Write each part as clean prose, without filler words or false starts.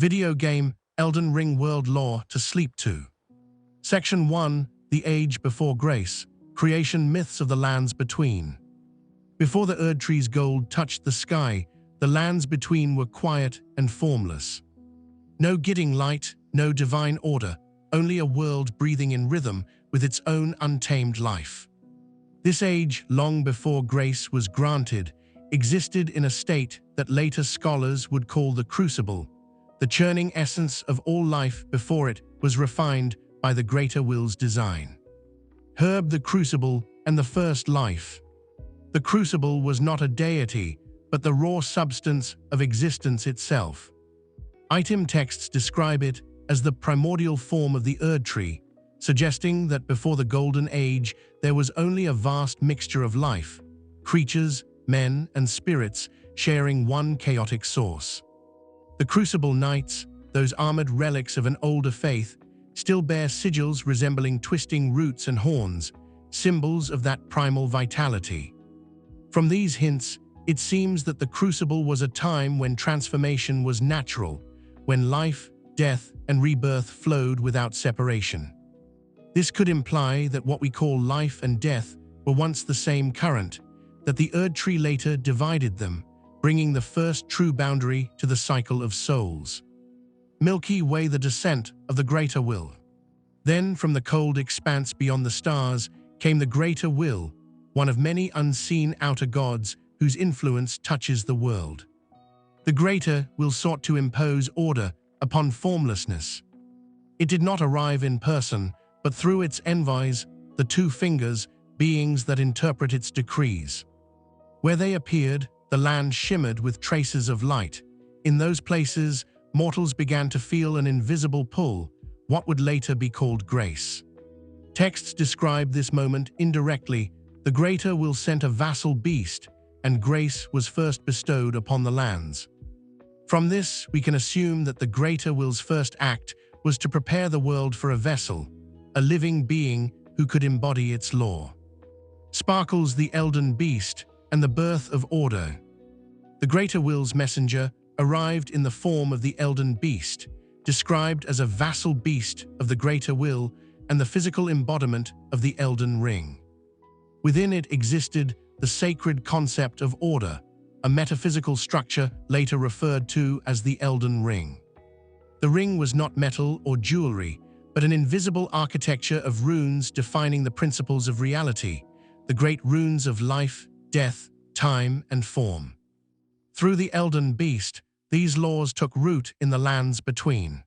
Video game Elden Ring World Lore to Sleep To. Section 1. The Age Before Grace. Creation Myths of the Lands Between. Before the Erdtree's gold touched the sky, the lands between were quiet and formless. No guiding light, no divine order, only a world breathing in rhythm with its own untamed life. This age, long before grace was granted, existed in a state that later scholars would call the Crucible. The churning essence of all life before it was refined by the greater will's design. Herb the Crucible and the first life. The Crucible was not a deity, but the raw substance of existence itself. Item texts describe it as the primordial form of the Erdtree, suggesting that before the Golden Age there was only a vast mixture of life, creatures, men, and spirits sharing one chaotic source. The Crucible Knights, those armored relics of an older faith, still bear sigils resembling twisting roots and horns, symbols of that primal vitality. From these hints, it seems that the Crucible was a time when transformation was natural, when life, death, and rebirth flowed without separation. This could imply that what we call life and death were once the same current, that the Erdtree later divided them, bringing the first true boundary to the cycle of souls. Milky Way, the descent of the greater will. Then, from the cold expanse beyond the stars, came the greater will, one of many unseen outer gods whose influence touches the world. The greater will sought to impose order upon formlessness. It did not arrive in person, but through its envoys, the two fingers, beings that interpret its decrees. Where they appeared, the land shimmered with traces of light. In those places, mortals began to feel an invisible pull, what would later be called grace. Texts describe this moment indirectly. The greater will sent a vassal beast, and grace was first bestowed upon the lands. From this, we can assume that the greater will's first act was to prepare the world for a vessel, a living being who could embody its law. Sparkles the Elden Beast and the birth of order. The greater will's messenger arrived in the form of the Elden Beast, described as a vassal beast of the greater will and the physical embodiment of the Elden Ring. Within it existed the sacred concept of order, a metaphysical structure later referred to as the Elden Ring. The ring was not metal or jewelry, but an invisible architecture of runes defining the principles of reality, the great runes of life, death, time, and form. Through the Elden Beast, these laws took root in the lands between.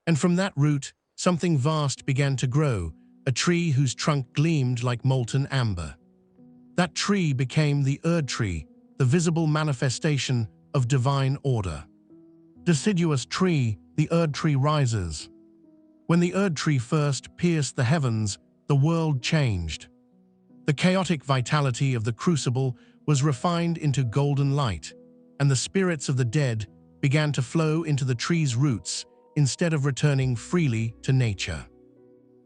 And from that root, something vast began to grow, a tree whose trunk gleamed like molten amber. That tree became the Erdtree, the visible manifestation of divine order. Deciduous tree, the Erdtree rises. When the Erdtree first pierced the heavens, the world changed. The chaotic vitality of the Crucible was refined into golden light, and the spirits of the dead began to flow into the tree's roots instead of returning freely to nature.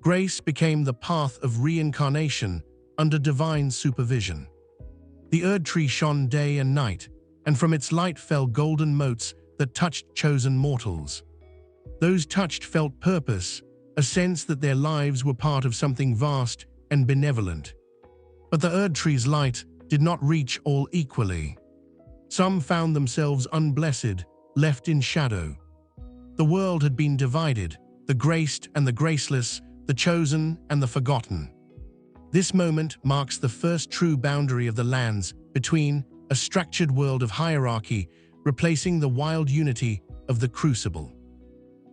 Grace became the path of reincarnation under divine supervision. The Erdtree shone day and night, and from its light fell golden motes that touched chosen mortals. Those touched felt purpose, a sense that their lives were part of something vast and benevolent. But the Erdtree's light did not reach all equally. Some found themselves unblessed, left in shadow. The world had been divided, the graced and the graceless, the chosen and the forgotten. This moment marks the first true boundary of the lands between, a structured world of hierarchy, replacing the wild unity of the Crucible.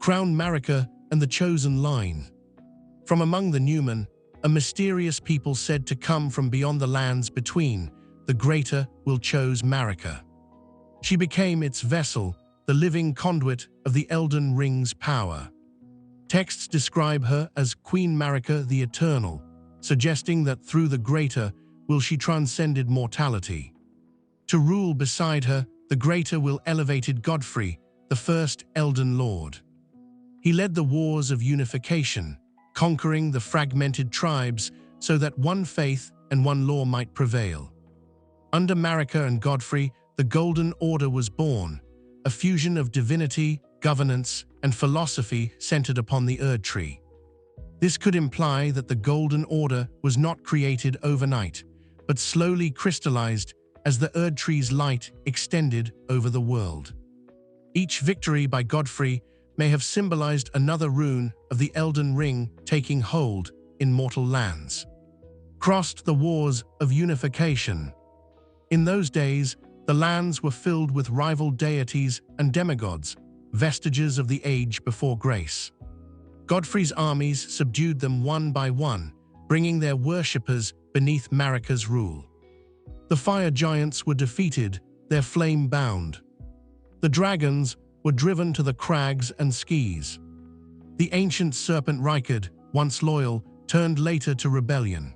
Queen Marika and the chosen line. From among the Newmen, a mysterious people said to come from beyond the lands between, the greater will chose Marika. She became its vessel, the living conduit of the Elden Ring's power. Texts describe her as Queen Marika the Eternal, suggesting that through the greater will she transcended mortality. To rule beside her, the greater will elevated Godfrey, the first Elden Lord. He led the wars of unification, conquering the fragmented tribes so that one faith and one law might prevail. Under Marika and Godfrey, the Golden Order was born, a fusion of divinity governance, and philosophy centered upon the Erdtree. This could imply that the Golden Order was not created overnight, but slowly crystallized as the Erdtree's light extended over the world. Each victory by Godfrey may have symbolized another rune of the Elden Ring taking hold in mortal lands. Crossed the wars of unification. In those days, the lands were filled with rival deities and demigods, vestiges of the age before grace. Godfrey's armies subdued them one by one, bringing their worshippers beneath Marika's rule. The fire giants were defeated, their flame bound. The dragons were driven to the crags and skis. The ancient serpent Rikard, once loyal, turned later to rebellion.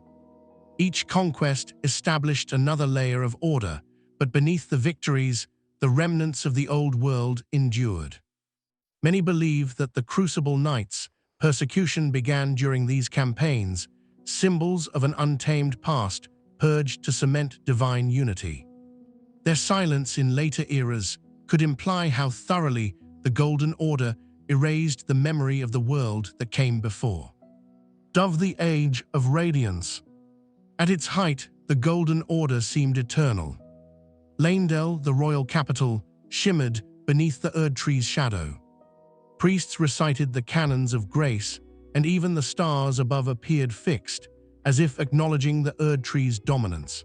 Each conquest established another layer of order, but beneath the victories, the remnants of the old world endured. Many believe that the Crucible Knights' persecution began during these campaigns, symbols of an untamed past purged to cement divine unity. Their silence in later eras could imply how thoroughly the Golden Order erased the memory of the world that came before. Of the Age of Radiance. At its height, the Golden Order seemed eternal. Leyndell, the royal capital, shimmered beneath the Erdtree's shadow. Priests recited the canons of grace, and even the stars above appeared fixed, as if acknowledging the Erdtree's dominance.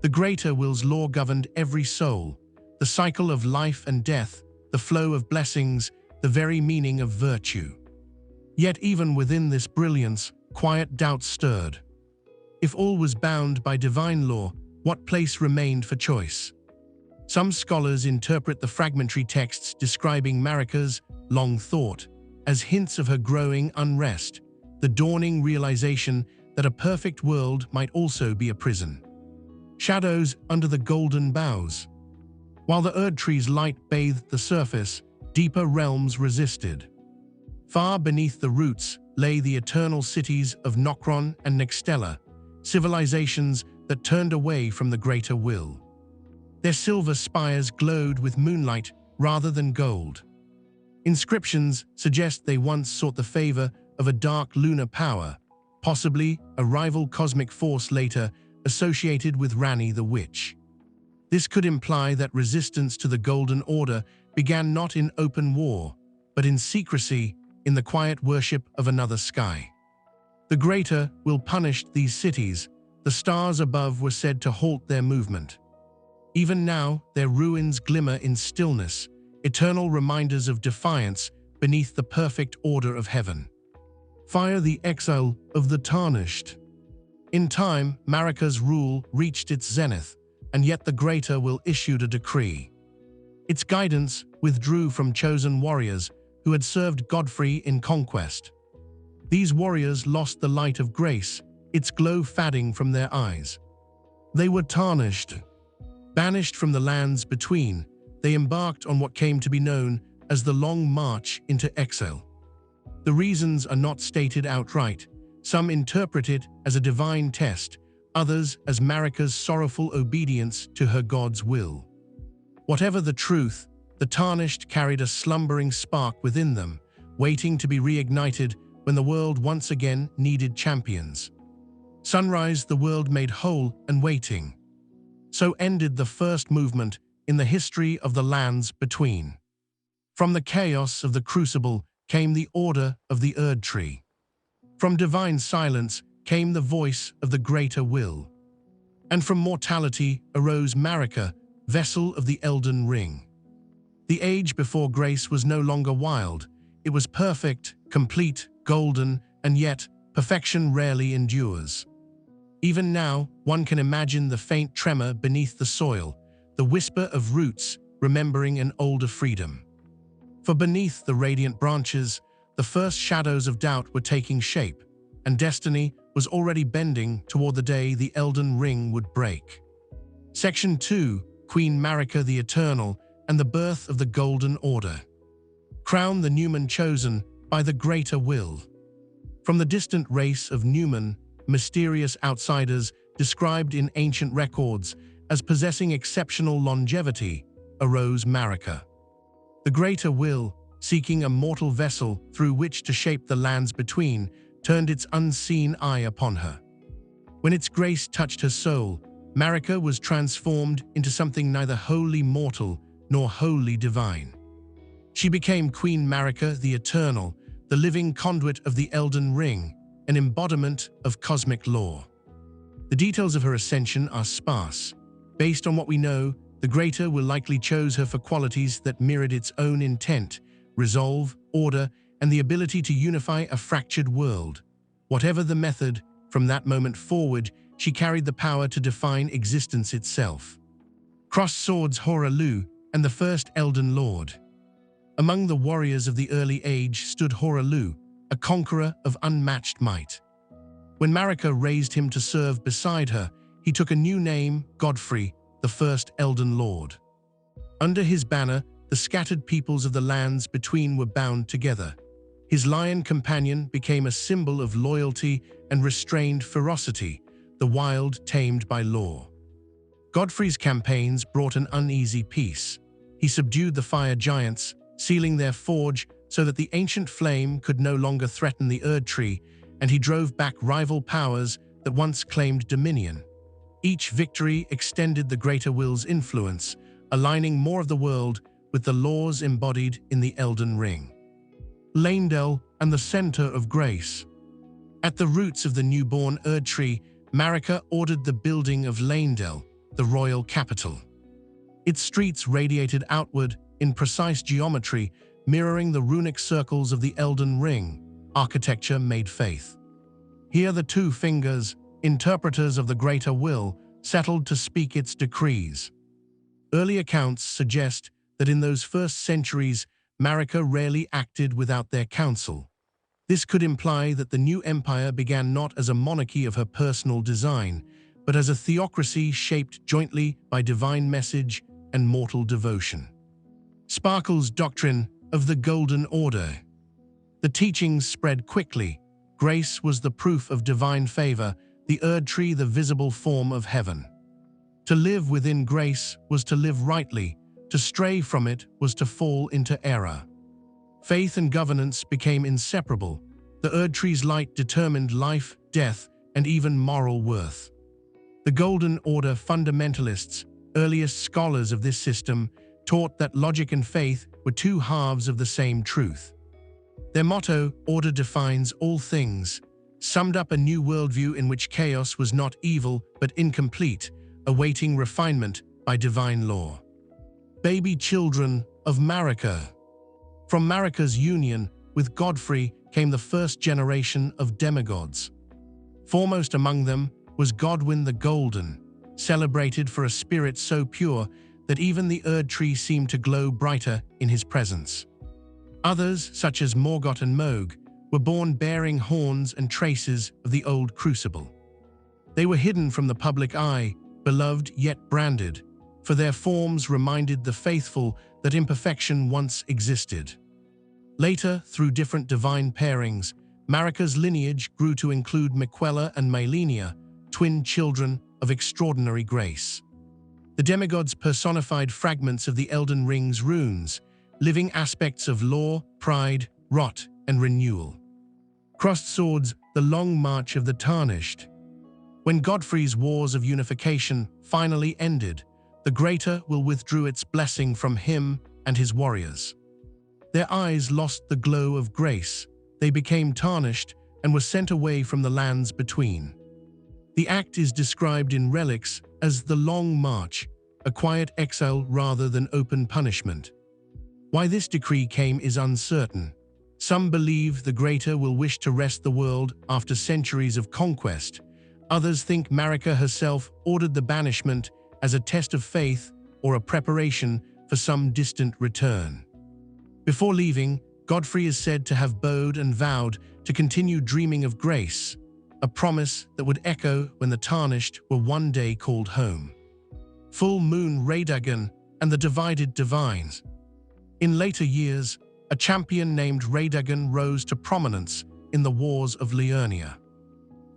The Greater Will's law governed every soul, the cycle of life and death, the flow of blessings, the very meaning of virtue. Yet even within this brilliance, quiet doubts stirred. If all was bound by divine law, what place remained for choice? Some scholars interpret the fragmentary texts describing Marika's long thought as hints of her growing unrest, the dawning realization that a perfect world might also be a prison. Shadows under the golden boughs. While the Erdtree's light bathed the surface, deeper realms resisted. Far beneath the roots lay the eternal cities of Nokron and Nextella, civilizations that turned away from the Greater Will. Their silver spires glowed with moonlight rather than gold. Inscriptions suggest they once sought the favor of a dark lunar power, possibly a rival cosmic force later associated with Ranni the Witch. This could imply that resistance to the Golden Order began not in open war, but in secrecy, in the quiet worship of another sky. The Greater Will punished these cities. The stars above were said to halt their movement. Even now, their ruins glimmer in stillness, eternal reminders of defiance beneath the perfect order of heaven. Fire the exile of the Tarnished. In time, Marika's rule reached its zenith, and yet the Greater Will issued a decree. Its guidance withdrew from chosen warriors who had served Godfrey in conquest. These warriors lost the light of grace, its glow fading from their eyes. They were tarnished. Banished from the lands between, they embarked on what came to be known as the Long March into Exile. The reasons are not stated outright. Some interpret it as a divine test, others as Marika's sorrowful obedience to her God's will. Whatever the truth, the Tarnished carried a slumbering spark within them, waiting to be reignited when the world once again needed champions. Sunrise, the world made whole and waiting. So ended the first movement in the history of the lands between. From the chaos of the Crucible came the order of the Erdtree. From divine silence came the voice of the Greater Will. And from mortality arose Marika, vessel of the Elden Ring. The age before grace was no longer wild. It was perfect, complete, golden, and yet perfection rarely endures. Even now, one can imagine the faint tremor beneath the soil, the whisper of roots remembering an older freedom. For beneath the radiant branches, the first shadows of doubt were taking shape, and destiny was already bending toward the day the Elden Ring would break. Section 2, Queen Marika the Eternal and the Birth of the Golden Order. Crown the Numen chosen by the Greater Will. From the distant race of Numen, mysterious outsiders described in ancient records as possessing exceptional longevity, arose Marika. The Greater Will, seeking a mortal vessel through which to shape the lands between, turned its unseen eye upon her. When its grace touched her soul, Marika was transformed into something neither wholly mortal nor wholly divine. She became Queen Marika the Eternal, the living conduit of the Elden Ring, an embodiment of cosmic law. The details of her ascension are sparse. Based on what we know, the Greater will likely chose her for qualities that mirrored its own intent: resolve, order, and the ability to unify a fractured world. Whatever the method, from that moment forward, she carried the power to define existence itself. Crossed swords Hoarah and the first Elden Lord. Among the warriors of the early age stood Hoarah, a conqueror of unmatched might. When Marika raised him to serve beside her, he took a new name, Godfrey, the first Elden Lord. Under his banner, the scattered peoples of the lands between were bound together. His lion companion became a symbol of loyalty and restrained ferocity, the wild tamed by law. Godfrey's campaigns brought an uneasy peace. He subdued the fire giants, sealing their forge so that the ancient flame could no longer threaten the Erdtree, and he drove back rival powers that once claimed dominion. Each victory extended the Greater Will's influence, aligning more of the world with the laws embodied in the Elden Ring. Leyndell and the Center of Grace. At the roots of the newborn Erdtree, Marika ordered the building of Leyndell, the royal capital. Its streets radiated outward in precise geometry, mirroring the runic circles of the Elden Ring. Architecture made faith. Here the two fingers, interpreters of the Greater Will, settled to speak its decrees. Early accounts suggest that in those first centuries, Marika rarely acted without their counsel. This could imply that the new empire began not as a monarchy of her personal design, but as a theocracy shaped jointly by divine message and mortal devotion. Sparkle's doctrine of the Golden Order. The teachings spread quickly. Grace was the proof of divine favor, the Erdtree the visible form of heaven. To live within grace was to live rightly, to stray from it was to fall into error. Faith and governance became inseparable. The Erdtree's light determined life, death, and even moral worth. The Golden Order fundamentalists, earliest scholars of this system, taught that logic and faith were two halves of the same truth. Their motto, "Order defines all things," summed up a new worldview in which chaos was not evil but incomplete, awaiting refinement by divine law. Baby children of Marika. From Marika's union with Godfrey came the first generation of demigods. Foremost among them was Godwyn the Golden, celebrated for a spirit so pure that even the Erdtree seemed to glow brighter in his presence. Others, such as Morgott and Mohg, were born bearing horns and traces of the old crucible. They were hidden from the public eye, beloved yet branded, for their forms reminded the faithful that imperfection once existed. Later, through different divine pairings, Marika's lineage grew to include Miquella and Malenia, twin children of extraordinary grace. The demigods personified fragments of the Elden Ring's runes, living aspects of law, pride, rot, and renewal. Crossed swords, the long march of the Tarnished. When Godfrey's wars of unification finally ended, the Greater Will withdrew its blessing from him and his warriors. Their eyes lost the glow of grace, they became tarnished and were sent away from the lands between. The act is described in relics as the Long March, a quiet exile rather than open punishment. Why this decree came is uncertain. Some believe the Greater Will wish to wrest the world after centuries of conquest. Others think Marika herself ordered the banishment as a test of faith or a preparation for some distant return. Before leaving, Godfrey is said to have bowed and vowed to continue dreaming of grace, a promise that would echo when the Tarnished were one day called home. Full Moon Radagon and the Divided Divines. In later years, a champion named Radagon rose to prominence in the Wars of Liurnia.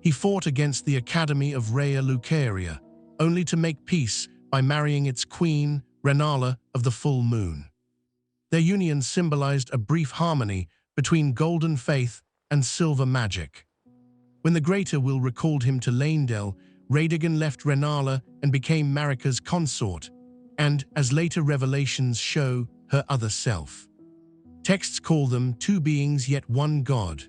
He fought against the Academy of Rhea Lucaria, only to make peace by marrying its queen, Rennala of the Full Moon. Their union symbolized a brief harmony between golden faith and silver magic. When the Greater Will recalled him to Leyndell, Radagon left Rennala and became Marika's consort, and, as later revelations show, her other self. Texts call them two beings yet one god.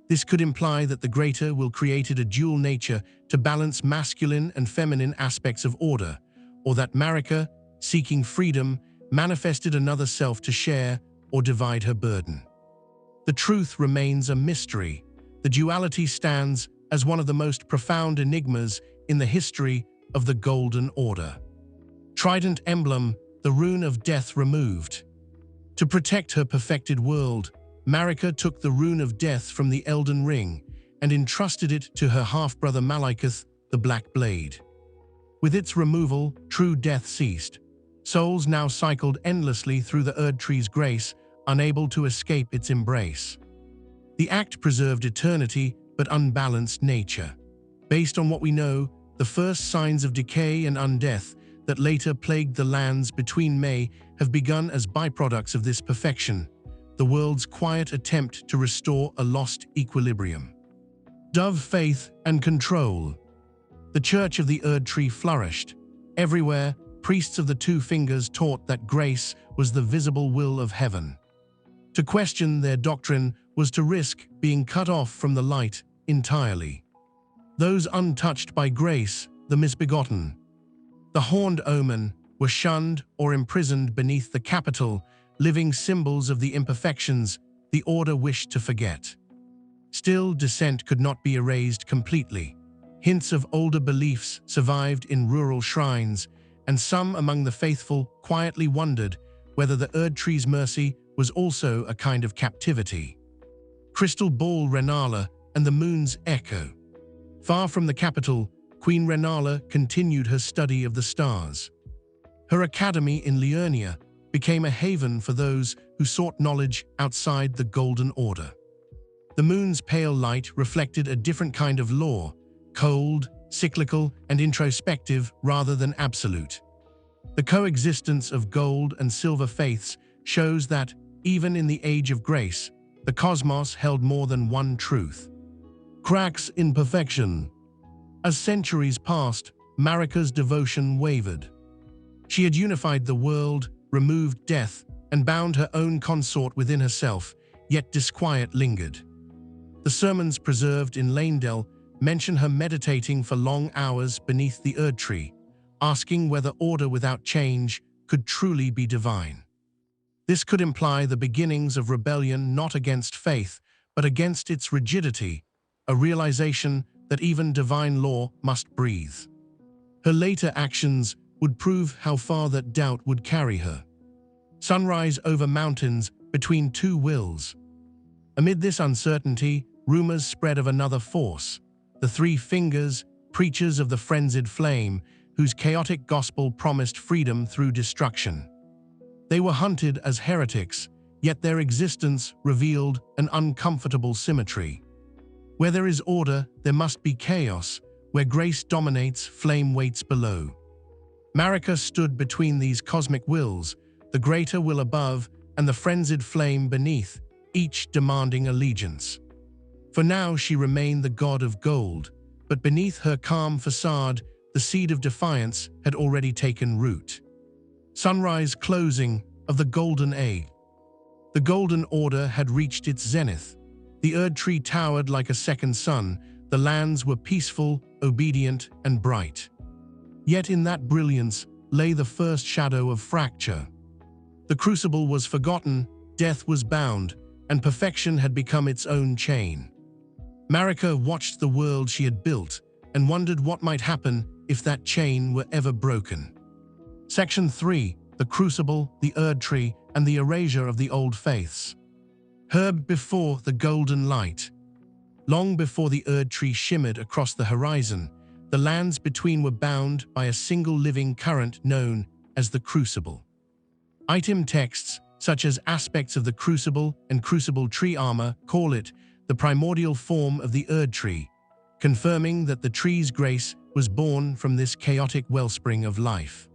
This could imply that the Greater Will created a dual nature to balance masculine and feminine aspects of order, or that Marika, seeking freedom, manifested another self to share or divide her burden. The truth remains a mystery. The duality stands as one of the most profound enigmas in the history of the Golden Order. Trident emblem, the rune of death removed. To protect her perfected world, Marika took the rune of death from the Elden Ring and entrusted it to her half-brother Malekith, the Black Blade. With its removal, true death ceased. Souls now cycled endlessly through the Erdtree's grace, unable to escape its embrace. The act preserved eternity but unbalanced nature. Based on what we know, the first signs of decay and undeath that later plagued the lands between may have begun as byproducts of this perfection, the world's quiet attempt to restore a lost equilibrium. Dove faith and control. The Church of the Erdtree flourished. Everywhere, priests of the Two Fingers taught that grace was the visible will of heaven. To question their doctrine was to risk being cut off from the light entirely. Those untouched by grace, the misbegotten, the horned omen, were shunned or imprisoned beneath the capital, living symbols of the imperfections the order wished to forget. Still, dissent could not be erased completely. Hints of older beliefs survived in rural shrines, and some among the faithful quietly wondered whether the Erdtree's mercy was also a kind of captivity. Crystal Ball Rennala and the Moon's Echo. Far from the capital, Queen Rennala continued her study of the stars. Her academy in Liurnia became a haven for those who sought knowledge outside the Golden Order. The moon's pale light reflected a different kind of law, cold, cyclical, and introspective rather than absolute. The coexistence of gold and silver faiths shows that, even in the Age of Grace, the cosmos held more than one truth. Cracks in perfection. As centuries passed, Marika's devotion wavered. She had unified the world, removed death, and bound her own consort within herself, yet disquiet lingered. The sermons preserved in Leyndell mention her meditating for long hours beneath the Erdtree, asking whether order without change could truly be divine. This could imply the beginnings of rebellion not against faith, but against its rigidity, a realization that even divine law must breathe. Her later actions would prove how far that doubt would carry her. Sunrise over mountains between two wills. Amid this uncertainty, rumors spread of another force, the Three Fingers, preachers of the frenzied flame, whose chaotic gospel promised freedom through destruction. They were hunted as heretics, yet their existence revealed an uncomfortable symmetry. Where there is order, there must be chaos. Where grace dominates, flame waits below. Marika stood between these cosmic wills, the greater will above and the frenzied flame beneath, each demanding allegiance. For now she remained the god of gold, but beneath her calm facade, the seed of defiance had already taken root. Sunrise closing of the Golden Age. The Golden Order had reached its zenith. The Erdtree towered like a second sun. The lands were peaceful, obedient, and bright. Yet in that brilliance lay the first shadow of fracture. The crucible was forgotten, death was bound, and perfection had become its own chain. Marika watched the world she had built and wondered what might happen if that chain were ever broken. Section 3. The Crucible, the Erdtree, and the Erasure of the Old Faiths. Herb before the golden light. Long before the Erdtree shimmered across the horizon, the lands between were bound by a single living current known as the Crucible. Item texts, such as aspects of the Crucible and Crucible tree armor, call it the primordial form of the Erdtree, confirming that the tree's grace was born from this chaotic wellspring of life.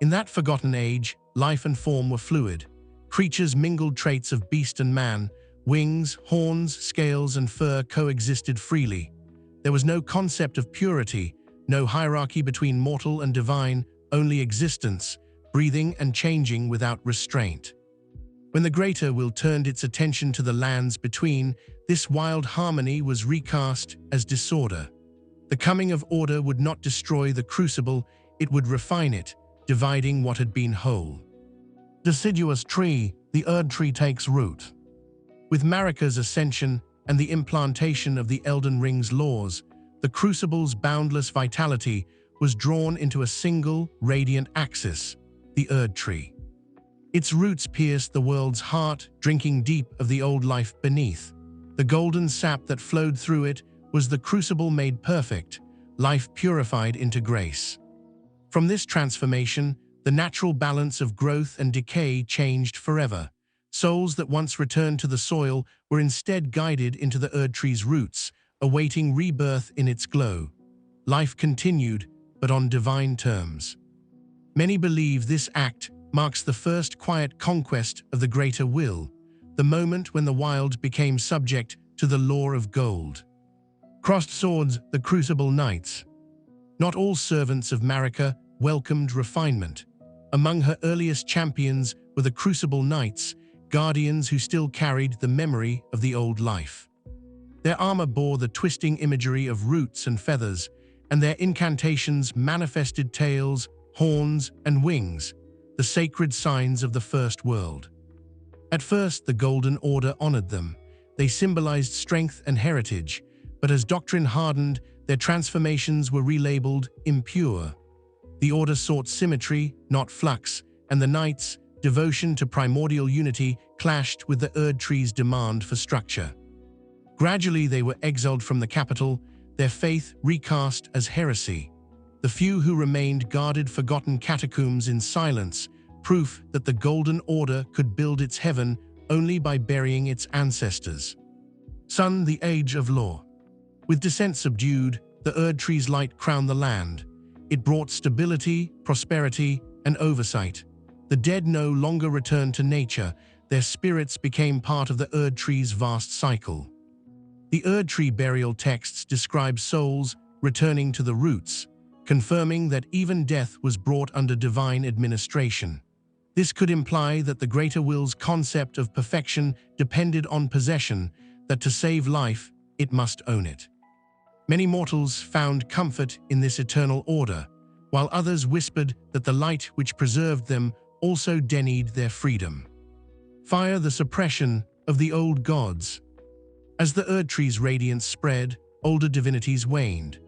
In that forgotten age, life and form were fluid. Creatures mingled traits of beast and man. Wings, horns, scales, and fur coexisted freely. There was no concept of purity, no hierarchy between mortal and divine, only existence, breathing and changing without restraint. When the greater will turned its attention to the lands between, this wild harmony was recast as disorder. The coming of order would not destroy the crucible, it would refine it, dividing what had been whole. Deciduous tree, the Erdtree takes root. With Marika's ascension and the implantation of the Elden Ring's laws, the crucible's boundless vitality was drawn into a single, radiant axis, the Erdtree. Its roots pierced the world's heart, drinking deep of the old life beneath. The golden sap that flowed through it was the crucible made perfect, life purified into grace. From this transformation, the natural balance of growth and decay changed forever. Souls that once returned to the soil were instead guided into the Erdtree's roots, awaiting rebirth in its glow. Life continued, but on divine terms. Many believe this act marks the first quiet conquest of the greater will, the moment when the wild became subject to the law of gold. Crossed swords, the Crucible Knights. Not all servants of Marika welcomed refinement. Among her earliest champions were the Crucible Knights, guardians who still carried the memory of the old life. Their armor bore the twisting imagery of roots and feathers, and their incantations manifested tails, horns, and wings, the sacred signs of the First World. At first, the Golden Order honored them. They symbolized strength and heritage, but as doctrine hardened, their transformations were relabeled impure. The Order sought symmetry, not flux, and the Knights' devotion to primordial unity clashed with the Erdtree's demand for structure. Gradually, they were exiled from the capital, their faith recast as heresy. The few who remained guarded forgotten catacombs in silence, proof that the Golden Order could build its heaven only by burying its ancestors. Sun, the Age of Law. With dissent subdued, the Erdtree's light crowned the land. It brought stability, prosperity, and oversight. The dead no longer returned to nature, their spirits became part of the Erdtree's vast cycle. The Erdtree burial texts describe souls returning to the roots, confirming that even death was brought under divine administration. This could imply that the greater will's concept of perfection depended on possession, that to save life, it must own it. Many mortals found comfort in this eternal order, while others whispered that the light which preserved them also denied their freedom. Fire, the suppression of the old gods. As the Erdtree's radiance spread, older divinities waned.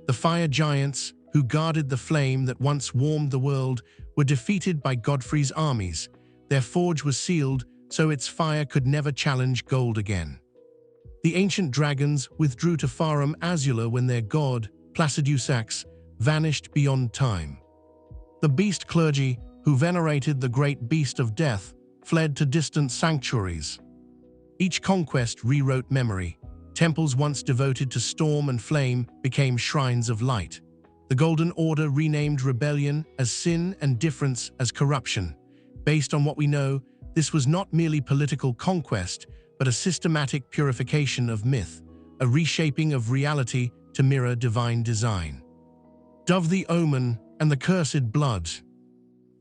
The fire giants, who guarded the flame that once warmed the world, were defeated by Godfrey's armies. Their forge was sealed, so its fire could never challenge gold again. The ancient dragons withdrew to Farum Azula when their god, Placidusax, vanished beyond time. The beast clergy, who venerated the great beast of death, fled to distant sanctuaries. Each conquest rewrote memory. Temples once devoted to storm and flame became shrines of light. The Golden Order renamed rebellion as sin and difference as corruption. Based on what we know, this was not merely political conquest, but a systematic purification of myth, a reshaping of reality to mirror divine design. Dove, the Omen, and the Cursed Blood.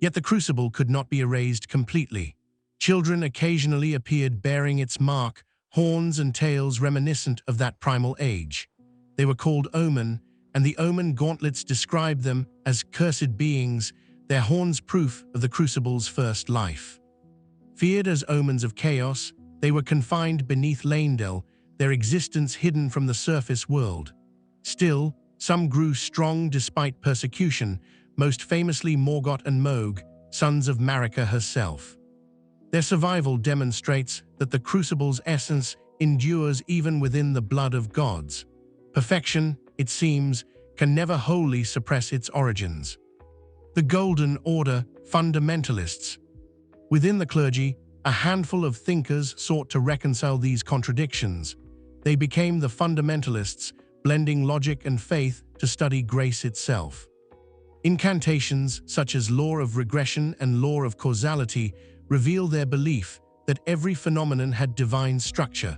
Yet the crucible could not be erased completely. Children occasionally appeared bearing its mark, horns and tails reminiscent of that primal age. They were called Omen, and the Omen gauntlets described them as cursed beings, their horns proof of the crucible's first life. Feared as omens of chaos, they were confined beneath Leyndell, their existence hidden from the surface world. Still, some grew strong despite persecution, most famously Morgott and Mohg, sons of Marika herself. Their survival demonstrates that the crucible's essence endures even within the blood of gods. Perfection, it seems, can never wholly suppress its origins. The Golden Order, fundamentalists. Within the clergy, a handful of thinkers sought to reconcile these contradictions. They became the fundamentalists, blending logic and faith to study grace itself. Incantations such as law of regression and law of causality reveal their belief that every phenomenon had divine structure,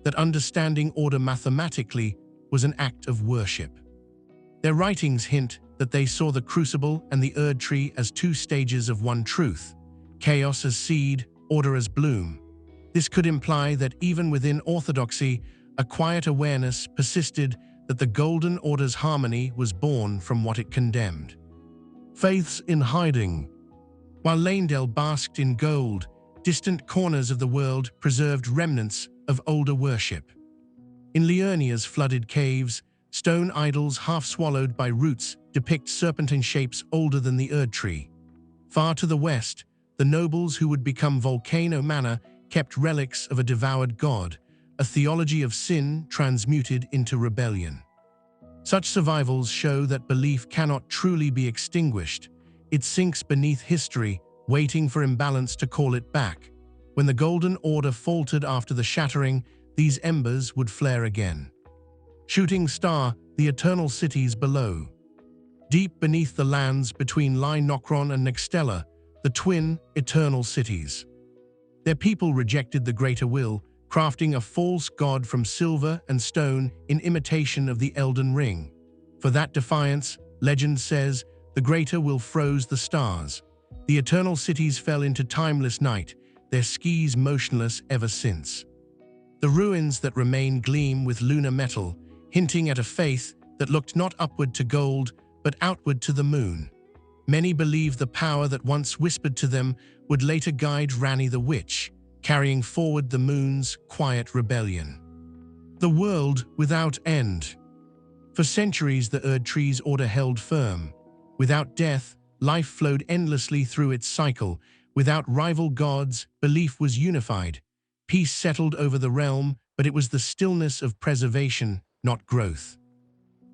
that understanding order mathematically was an act of worship. Their writings hint that they saw the crucible and the Erdtree as two stages of one truth, chaos as seed, order as bloom. This could imply that even within orthodoxy, a quiet awareness persisted that the Golden Order's harmony was born from what it condemned. Faiths in hiding. While Leyndell basked in gold, distant corners of the world preserved remnants of older worship. In Liurnia's flooded caves, stone idols half swallowed by roots depict serpentine shapes older than the Erdtree. Far to the west, the nobles who would become Volcano Manor kept relics of a devoured god, a theology of sin transmuted into rebellion. Such survivals show that belief cannot truly be extinguished. It sinks beneath history, waiting for imbalance to call it back. When the Golden Order faltered after the shattering, these embers would flare again. Shooting star, the eternal cities below. Deep beneath the lands between Lai Nokron and Nextella, the twin, eternal cities. Their people rejected the greater will, crafting a false god from silver and stone in imitation of the Elden Ring. For that defiance, legend says, the greater will froze the stars. The eternal cities fell into timeless night, their skis motionless ever since. The ruins that remain gleam with lunar metal, hinting at a faith that looked not upward to gold, but outward to the moon. Many believe the power that once whispered to them would later guide Ranni the witch, carrying forward the moon's quiet rebellion. The world without end. For centuries the Erdtree's order held firm. Without death, life flowed endlessly through its cycle. Without rival gods, belief was unified. Peace settled over the realm, but it was the stillness of preservation, not growth.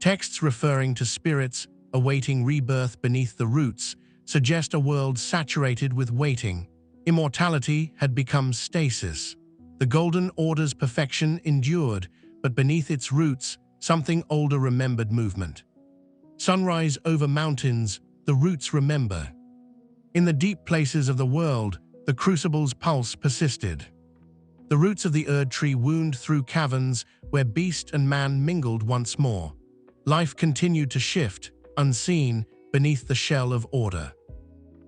Texts referring to spirits awaiting rebirth beneath the roots suggest a world saturated with waiting. Immortality had become stasis. The Golden Order's perfection endured, but beneath its roots, something older remembered movement. Sunrise over mountains, the roots remember. In the deep places of the world, the crucible's pulse persisted. The roots of the Erdtree wound through caverns where beast and man mingled once more. Life continued to shift, unseen, beneath the shell of order.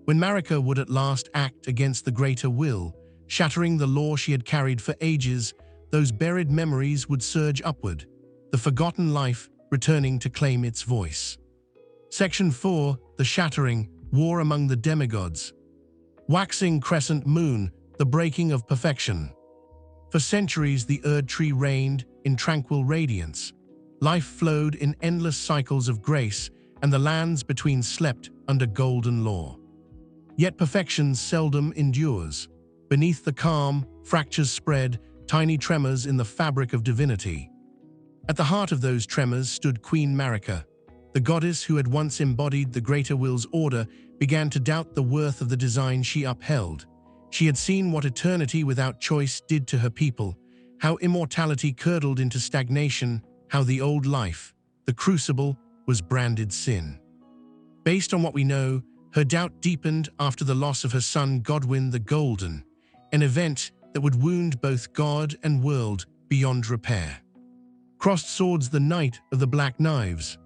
When Marika would at last act against the greater will, shattering the law she had carried for ages, those buried memories would surge upward, the forgotten life returning to claim its voice. Section 4, The Shattering, War Among the Demigods. Waxing crescent moon, the breaking of perfection. For centuries the Erdtree reigned in tranquil radiance. Life flowed in endless cycles of grace, and the lands between slept under golden law. Yet perfection seldom endures. Beneath the calm, fractures spread, tiny tremors in the fabric of divinity. At the heart of those tremors stood Queen Marika. The goddess who had once embodied the greater will's order began to doubt the worth of the design she upheld. She had seen what eternity without choice did to her people, how immortality curdled into stagnation, how the old life, the crucible, was branded sin. Based on what we know, her doubt deepened after the loss of her son Godwyn the Golden, an event that would wound both God and world beyond repair. Crossed swords the night of the Black Knives.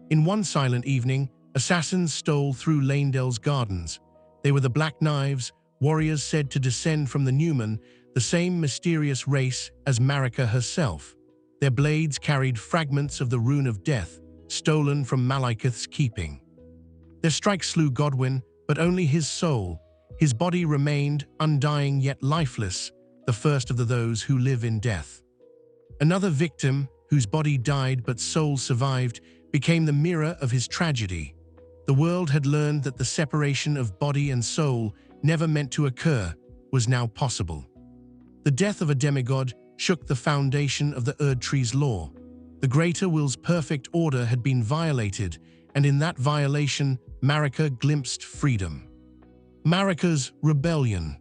In one silent evening, assassins stole through Leyndell's gardens. They were the Black Knives, warriors said to descend from the Newman, the same mysterious race as Marika herself. Their blades carried fragments of the Rune of Death, stolen from Malekith's keeping. Their strike slew Godwyn, but only his soul. His body remained, undying yet lifeless, the first of those who live in death. Another victim, whose body died but soul survived, became the mirror of his tragedy. The world had learned that the separation of body and soul, never meant to occur, was now possible. The death of a demigod shook the foundation of the Erdtree's law. The greater will's perfect order had been violated, and in that violation, Marika glimpsed freedom. Marika's rebellion.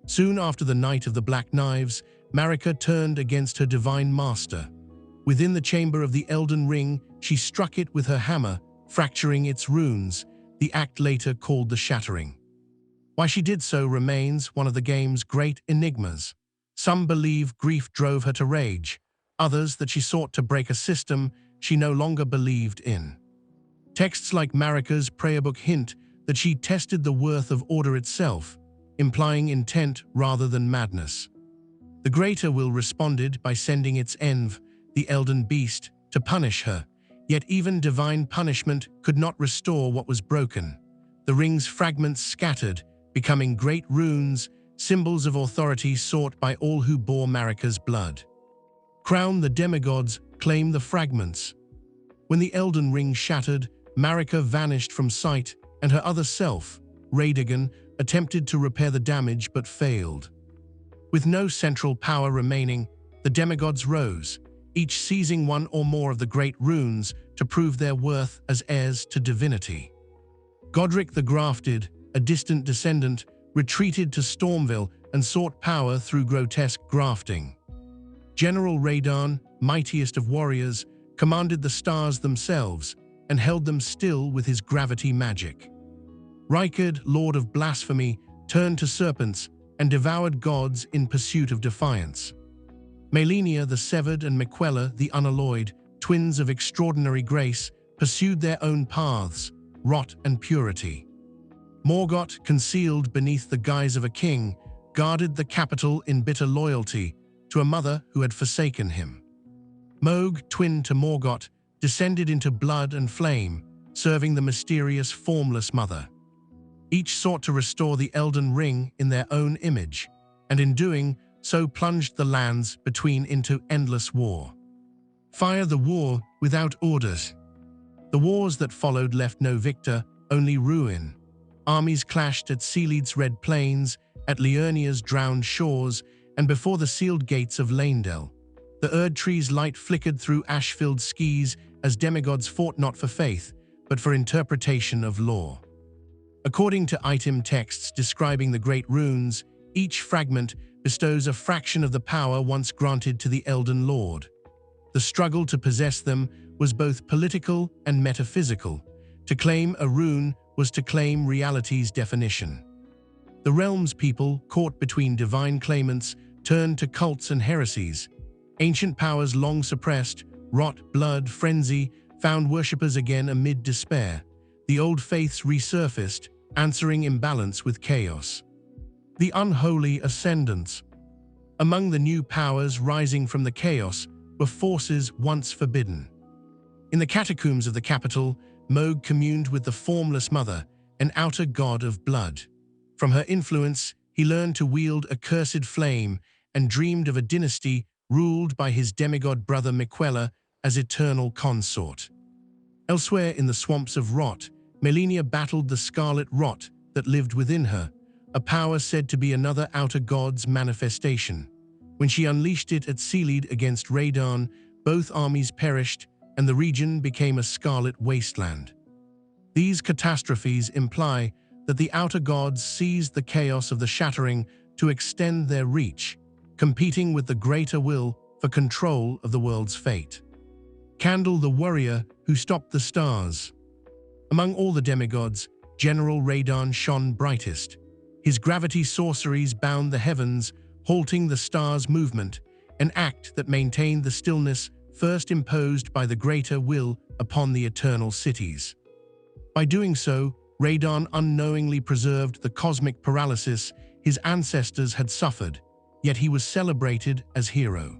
Soon after the night of the Black Knives, Marika turned against her divine master. Within the chamber of the Elden Ring, she struck it with her hammer, fracturing its runes, the act later called the Shattering. Why she did so remains one of the game's great enigmas. Some believe grief drove her to rage, others that she sought to break a system she no longer believed in. Texts like Marika's prayer book hint that she tested the worth of order itself, implying intent rather than madness. The Greater Will responded by sending its env, the Elden Beast, to punish her, yet even divine punishment could not restore what was broken. The ring's fragments scattered, becoming great runes, symbols of authority sought by all who bore Marika's blood. Crown the demigods, claim the fragments. When the Elden Ring shattered, Marika vanished from sight, and her other self, Radagon, attempted to repair the damage but failed. With no central power remaining, the demigods rose, each seizing one or more of the great runes to prove their worth as heirs to divinity. Godric the Grafted, a distant descendant, retreated to Stormville and sought power through grotesque grafting. General Radahn, mightiest of warriors, commanded the stars themselves and held them still with his gravity magic. Rykard, Lord of Blasphemy, turned to serpents and devoured gods in pursuit of defiance. Malenia the Severed and Miquella the Unalloyed, twins of extraordinary grace, pursued their own paths, rot and purity. Morgott, concealed beneath the guise of a king, guarded the capital in bitter loyalty to a mother who had forsaken him. Mohg, twin to Morgott, descended into blood and flame, serving the mysterious, formless mother. Each sought to restore the Elden Ring in their own image, and in doing so plunged the lands between into endless war. Fire the war without orders. The wars that followed left no victor, only ruin. Armies clashed at Sealed's red plains, at Liurnia's drowned shores, and before the sealed gates of Leyndell. The Erdtree's light flickered through ash-filled skies as demigods fought not for faith, but for interpretation of law. According to item texts describing the great runes, each fragment bestows a fraction of the power once granted to the Elden Lord. The struggle to possess them was both political and metaphysical. To claim a rune was to claim reality's definition. The realm's people, caught between divine claimants, turned to cults and heresies. Ancient powers long suppressed, rot, blood, frenzy, found worshippers again amid despair. The old faiths resurfaced, answering imbalance with chaos. The unholy ascendants. Among the new powers rising from the chaos were forces once forbidden. In the catacombs of the capital, Mohg communed with the formless mother, an outer god of blood. From her influence, he learned to wield a cursed flame and dreamed of a dynasty ruled by his demigod brother Miquella as eternal consort. Elsewhere in the swamps of Rot, Malenia battled the scarlet rot that lived within her, a power said to be another outer god's manifestation. When she unleashed it at Sealed against Radahn, both armies perished and the region became a scarlet wasteland. These catastrophes imply that the outer gods seized the chaos of the shattering to extend their reach, competing with the greater will for control of the world's fate. Candle the warrior who stopped the stars. Among all the demigods, General Radahn shone brightest. His gravity sorceries bound the heavens, halting the stars' movement, an act that maintained the stillness first imposed by the greater will upon the eternal cities. By doing so, Radahn unknowingly preserved the cosmic paralysis his ancestors had suffered, yet he was celebrated as hero.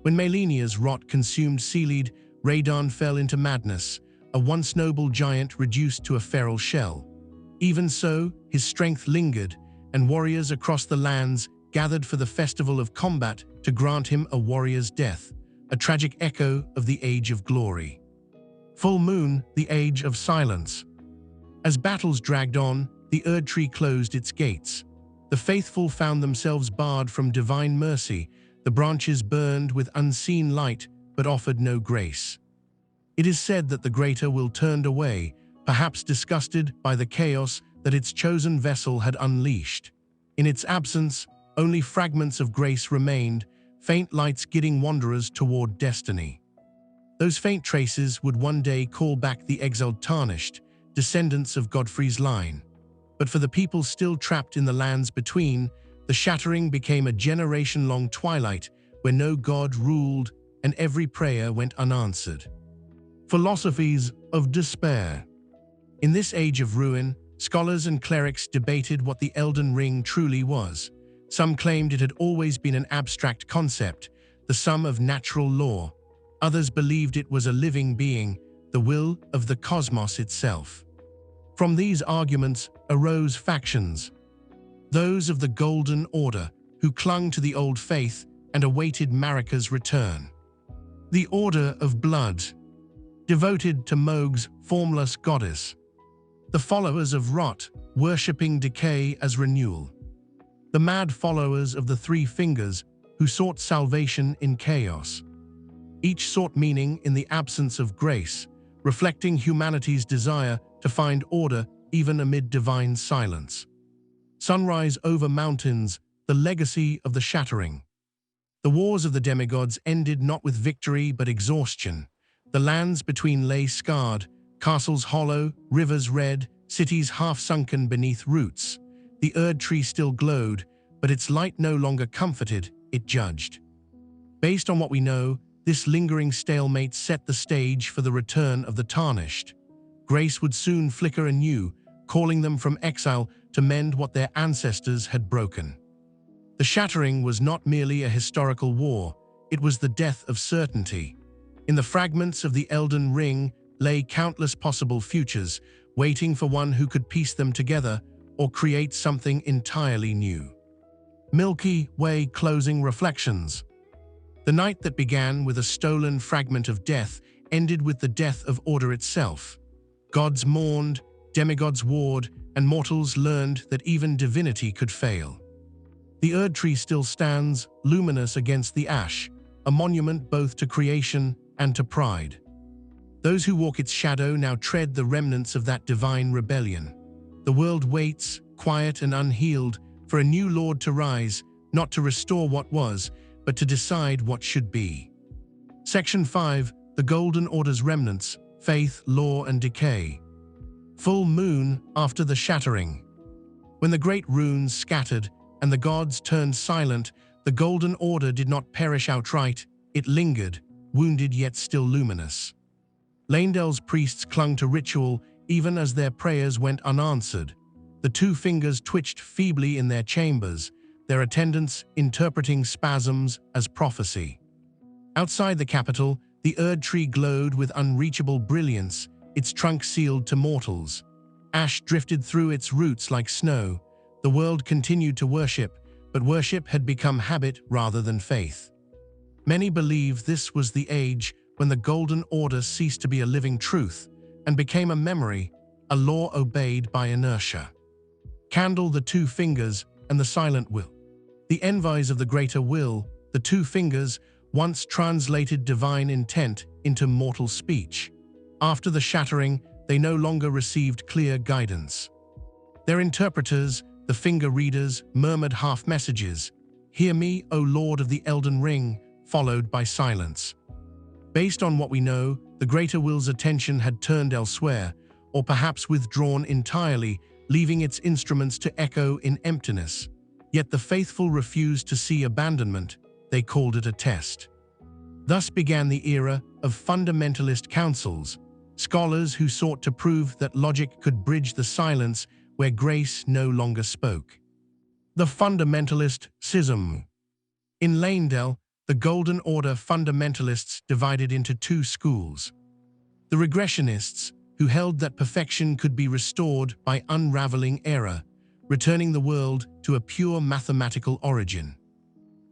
When Malenia's rot consumed Sealed, Radahn fell into madness, a once noble giant reduced to a feral shell. Even so, his strength lingered, and warriors across the lands gathered for the festival of combat to grant him a warrior's death, a tragic echo of the Age of Glory. Full Moon, the Age of Silence. As battles dragged on, the Erdtree closed its gates. The faithful found themselves barred from divine mercy. The branches burned with unseen light, but offered no grace. It is said that the Greater Will turned away, perhaps disgusted by the chaos that its chosen vessel had unleashed. In its absence, only fragments of grace remained, faint lights guiding wanderers toward destiny. Those faint traces would one day call back the exiled Tarnished, descendants of Godfrey's line. But for the people still trapped in the lands between, the shattering became a generation-long twilight where no god ruled and every prayer went unanswered. Philosophies of despair. In this age of ruin, scholars and clerics debated what the Elden Ring truly was. Some claimed it had always been an abstract concept, the sum of natural law. Others believed it was a living being, the will of the cosmos itself. From these arguments arose factions. Those of the Golden Order, who clung to the old faith and awaited Marika's return. The Order of Blood, devoted to Mohg's formless goddess. The followers of Rot, worshipping decay as renewal. The mad followers of the Three Fingers, who sought salvation in chaos. Each sought meaning in the absence of grace, reflecting humanity's desire to find order even amid divine silence. Sunrise over mountains, the legacy of the shattering. The wars of the demigods ended not with victory but exhaustion. The lands between lay scarred, castles hollow, rivers red, cities half-sunken beneath roots. The Erdtree still glowed, but its light no longer comforted, it judged. Based on what we know, this lingering stalemate set the stage for the return of the Tarnished. Grace would soon flicker anew, calling them from exile to mend what their ancestors had broken. The shattering was not merely a historical war, it was the death of certainty. In the fragments of the Elden Ring lay countless possible futures, waiting for one who could piece them together or create something entirely new. Milky Way closing reflections. The night that began with a stolen fragment of death ended with the death of order itself. Gods mourned, demigods warred, and mortals learned that even divinity could fail. The Erdtree still stands, luminous against the ash, a monument both to creation and to pride. Those who walk its shadow now tread the remnants of that divine rebellion. The world waits, quiet and unhealed, for a new lord to rise, not to restore what was, but to decide what should be. Section 5. The Golden Order's Remnants, Faith, Law and Decay. Full moon after the shattering. When the great runes scattered and the gods turned silent, the Golden Order did not perish outright, it lingered, wounded yet still luminous. Leyndell's priests clung to ritual even as their prayers went unanswered. The Two Fingers twitched feebly in their chambers, their attendants interpreting spasms as prophecy. Outside the capital, the Erdtree glowed with unreachable brilliance, its trunk sealed to mortals. Ash drifted through its roots like snow. The world continued to worship, but worship had become habit rather than faith. Many believe this was the age when the Golden Order ceased to be a living truth and became a memory, a law obeyed by inertia. Candle the Two Fingers and the Silent Will. The envies of the Greater Will, the Two Fingers, once translated divine intent into mortal speech. After the shattering, they no longer received clear guidance. Their interpreters, the finger readers, murmured half messages, "Hear me, O Lord of the Elden Ring," followed by silence. Based on what we know, the Greater Will's attention had turned elsewhere, or perhaps withdrawn entirely, leaving its instruments to echo in emptiness. Yet the faithful refused to see abandonment, they called it a test. Thus began the era of fundamentalist councils, scholars who sought to prove that logic could bridge the silence where grace no longer spoke. The fundamentalist schism. In Leyndell, the Golden Order fundamentalists divided into two schools. The regressionists, who held that perfection could be restored by unraveling error, returning the world to a pure mathematical origin.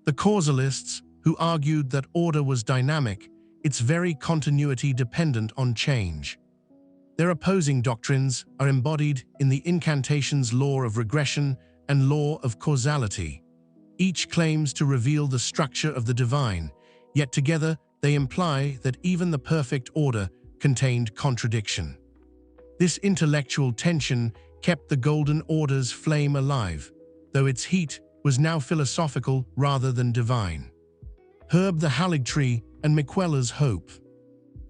The causalists, who argued that order was dynamic, its very continuity dependent on change. Their opposing doctrines are embodied in the incantation's law of regression and law of causality. Each claims to reveal the structure of the divine, yet together they imply that even the perfect order contained contradiction. This intellectual tension kept the Golden Order's flame alive, though its heat was now philosophical rather than divine. Herb the Erdtree and Miquella's hope.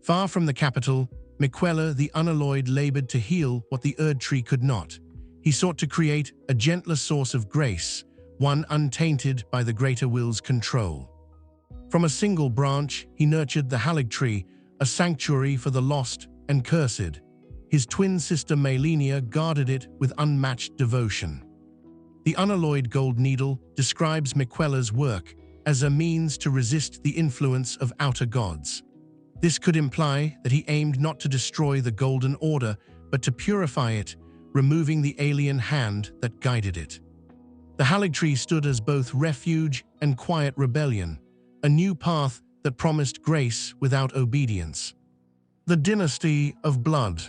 Far from the capital, Miquella the Unalloyed labored to heal what the Erdtree could not. He sought to create a gentler source of grace, one untainted by the greater will's control. From a single branch, he nurtured the Erdtree, a sanctuary for the lost and cursed. His twin sister Myquella guarded it with unmatched devotion. The unalloyed gold needle describes Miquella's work as a means to resist the influence of outer gods. This could imply that he aimed not to destroy the Golden Order, but to purify it, removing the alien hand that guided it. The Erdtree stood as both refuge and quiet rebellion, a new path that promised grace without obedience. The Dynasty of Blood.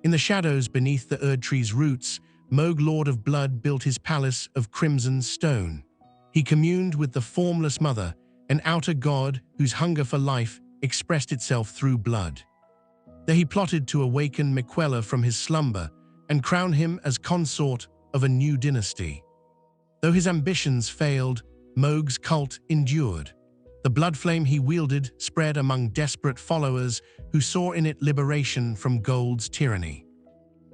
In the shadows beneath the Erdtree's roots, Mohg, Lord of Blood, built his palace of crimson stone. He communed with the formless mother, an outer god whose hunger for life expressed itself through blood. There he plotted to awaken Miquella from his slumber and crown him as consort of a new dynasty. Though his ambitions failed, Mohg's cult endured. The blood flame he wielded spread among desperate followers who saw in it liberation from gold's tyranny.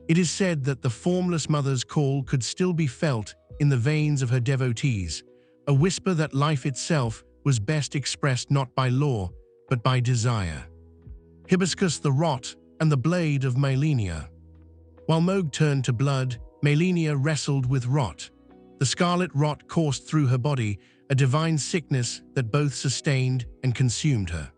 It is said that the formless mother's call could still be felt in the veins of her devotees, a whisper that life itself was best expressed not by law, but by desire. Hibiscus the Rot and the Blade of Myquella. While Mohg turned to blood, Myquella wrestled with rot. The scarlet rot coursed through her body, a divine sickness that both sustained and consumed her.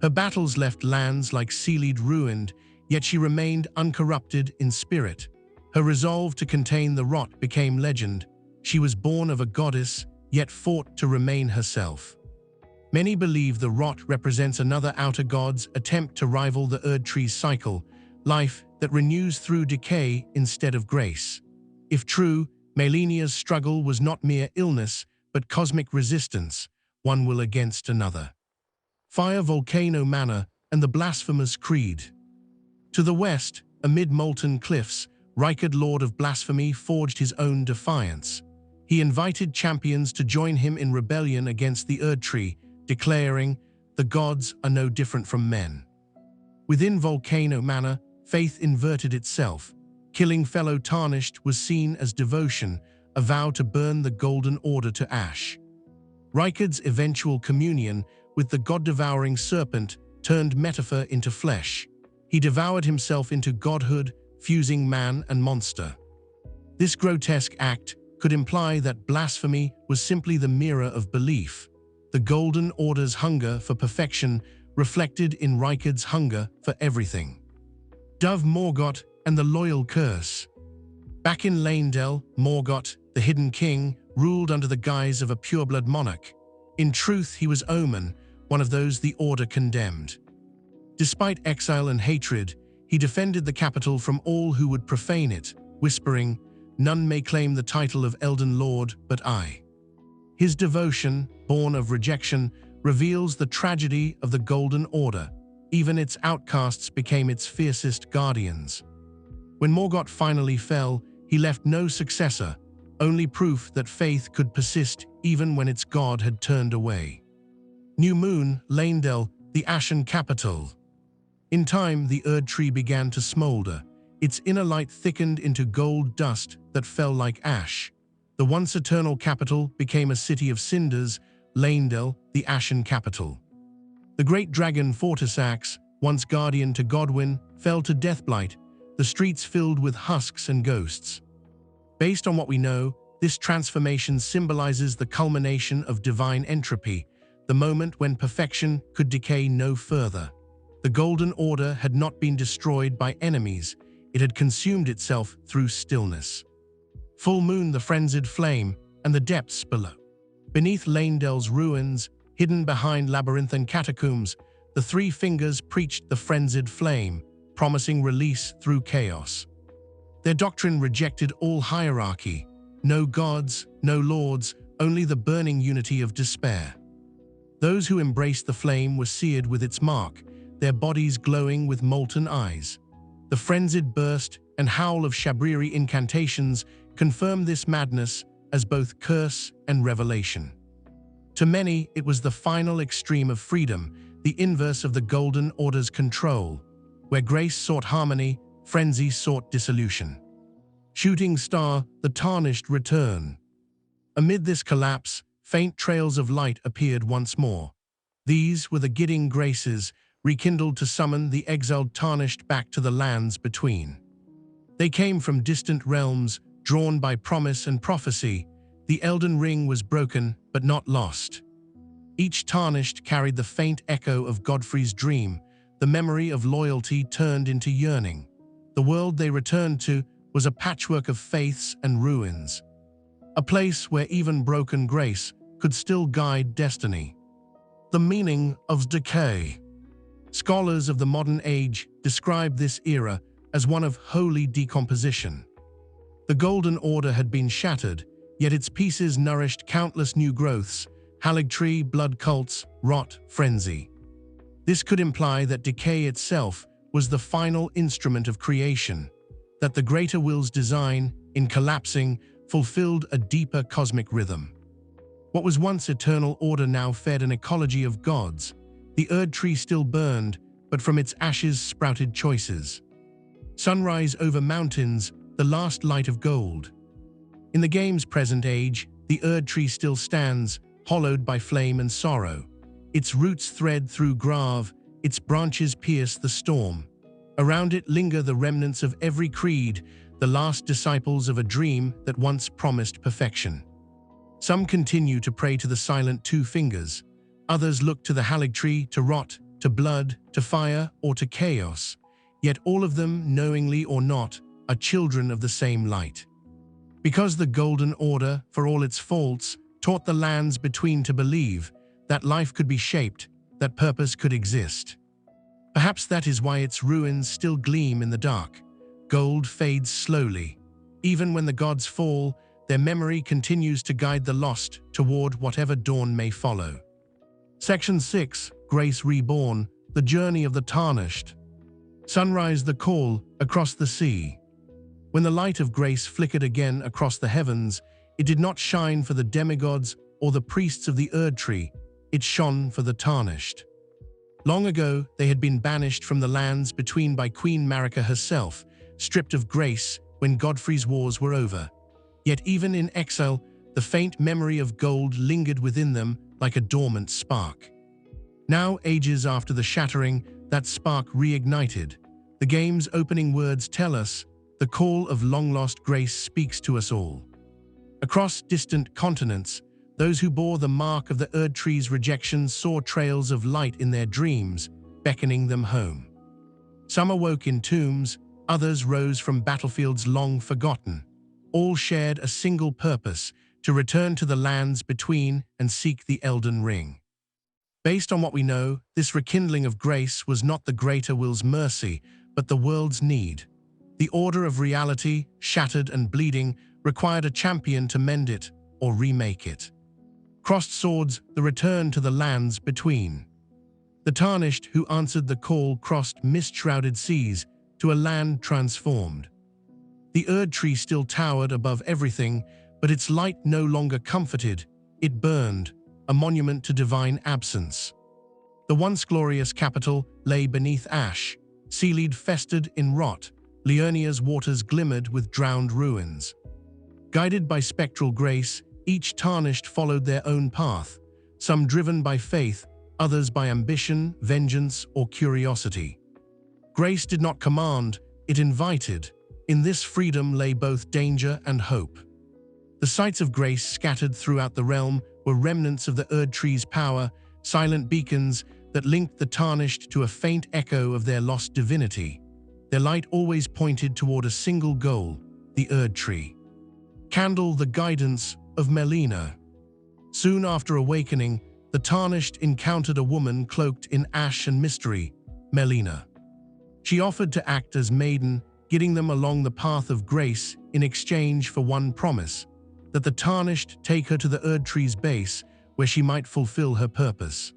Her battles left lands like Sealand ruined, yet she remained uncorrupted in spirit. Her resolve to contain the rot became legend. She was born of a goddess, yet fought to remain herself. Many believe the rot represents another outer god's attempt to rival the Erdtree's cycle, life that renews through decay instead of grace. If true, Myquella's struggle was not mere illness, but cosmic resistance, one will against another. Fire Volcano Manor and the Blasphemous Creed. To the west, amid molten cliffs, Rikard, Lord of Blasphemy, forged his own defiance. He invited champions to join him in rebellion against the Erdtree, declaring, "The gods are no different from men." Within Volcano Manor, faith inverted itself. Killing fellow Tarnished was seen as devotion, a vow to burn the Golden Order to ash. Rikard's eventual communion with the god-devouring serpent turned metaphor into flesh. He devoured himself into godhood, fusing man and monster. This grotesque act could imply that blasphemy was simply the mirror of belief. The Golden Order's hunger for perfection reflected in Rikard's hunger for everything. Dove Morgott and the Loyal Curse. Back in Leyndell, Morgott, the Hidden King, ruled under the guise of a pureblood monarch. In truth, he was Omen, one of those the Order condemned. Despite exile and hatred, he defended the capital from all who would profane it, whispering, "None may claim the title of Elden Lord but I." His devotion, born of rejection, reveals the tragedy of the Golden Order. Even its outcasts became its fiercest guardians. When Morgott finally fell, he left no successor, only proof that faith could persist even when its god had turned away. New Moon, Leyndell, the Ashen Capital. In time, the Erdtree began to smolder. Its inner light thickened into gold dust that fell like ash. The once eternal capital became a city of cinders, Leyndell, the Ashen Capital. The great dragon Fortisax, once guardian to Godwyn, fell to deathblight, the streets filled with husks and ghosts. Based on what we know, this transformation symbolizes the culmination of divine entropy, the moment when perfection could decay no further. The Golden Order had not been destroyed by enemies, it had consumed itself through stillness. Full Moon, the Frenzied Flame, and the depths below. Beneath Leyndell's ruins, hidden behind labyrinthine catacombs, the Three Fingers preached the Frenzied Flame, promising release through chaos. Their doctrine rejected all hierarchy, no gods, no lords, only the burning unity of despair. Those who embraced the flame were seared with its mark, their bodies glowing with molten eyes. The frenzied burst and howl of Shabriri incantations confirmed this madness as both curse and revelation. To many, it was the final extreme of freedom, the inverse of the Golden Order's control. Where grace sought harmony, frenzy sought dissolution. Shooting star, the Tarnished return. Amid this collapse, faint trails of light appeared once more. These were the gidding graces, rekindled to summon the exiled Tarnished back to the lands between. They came from distant realms, drawn by promise and prophecy. The Elden Ring was broken, but not lost. Each Tarnished carried the faint echo of Godfrey's dream, the memory of loyalty turned into yearning. The world they returned to was a patchwork of faiths and ruins, a place where even broken grace could still guide destiny. The meaning of decay. Scholars of the modern age describe this era as one of holy decomposition. The Golden Order had been shattered, yet its pieces nourished countless new growths: Erdtree, blood cults, rot, frenzy. This could imply that decay itself was the final instrument of creation, that the greater will's design, in collapsing, fulfilled a deeper cosmic rhythm. What was once eternal order now fed an ecology of gods. The Erdtree still burned, but from its ashes sprouted choices. Sunrise over mountains, the last light of gold. In the game's present age, the Erdtree still stands, hollowed by flame and sorrow. Its roots thread through grave, its branches pierce the storm. Around it linger the remnants of every creed, the last disciples of a dream that once promised perfection. Some continue to pray to the silent two fingers. Others look to the Erdtree, to rot, to blood, to fire, or to chaos. Yet all of them, knowingly or not, are children of the same light. Because the Golden Order, for all its faults, taught the lands between to believe that life could be shaped, that purpose could exist. Perhaps that is why its ruins still gleam in the dark. Gold fades slowly. Even when the gods fall, their memory continues to guide the lost toward whatever dawn may follow. Section 6, Grace Reborn, the Journey of the Tarnished. Sunrise, the call, across the sea. When the light of grace flickered again across the heavens, it did not shine for the demigods or the priests of the Erdtree, it shone for the Tarnished. Long ago, they had been banished from the lands between by Queen Marika herself, stripped of grace when Godfrey's wars were over. Yet even in exile, the faint memory of gold lingered within them like a dormant spark. Now, ages after the shattering, that spark reignited. The game's opening words tell us, the call of long-lost grace speaks to us all. Across distant continents, those who bore the mark of the Erdtree's rejection saw trails of light in their dreams, beckoning them home. Some awoke in tombs, others rose from battlefields long forgotten. All shared a single purpose: to return to the lands between and seek the Elden Ring. Based on what we know, this rekindling of grace was not the greater will's mercy, but the world's need. The order of reality, shattered and bleeding, required a champion to mend it or remake it. Crossed swords, the return to the lands between. The Tarnished who answered the call crossed mist-shrouded seas to a land transformed. The Erdtree still towered above everything, but its light no longer comforted, it burned, a monument to divine absence. The once glorious capital lay beneath ash, Seaweed festered in rot, Liurnia's waters glimmered with drowned ruins. Guided by spectral grace, each Tarnished followed their own path, some driven by faith, others by ambition, vengeance, or curiosity. Grace did not command, it invited. In this freedom lay both danger and hope. The sites of grace scattered throughout the realm were remnants of the Erdtree's power, silent beacons that linked the Tarnished to a faint echo of their lost divinity. Their light always pointed toward a single goal, the Erdtree. Candle the guidance of Melina. Soon after awakening, the Tarnished encountered a woman cloaked in ash and mystery, Melina. She offered to act as maiden, guiding them along the path of grace in exchange for one promise, that the Tarnished take her to the Erdtree's base, where she might fulfill her purpose.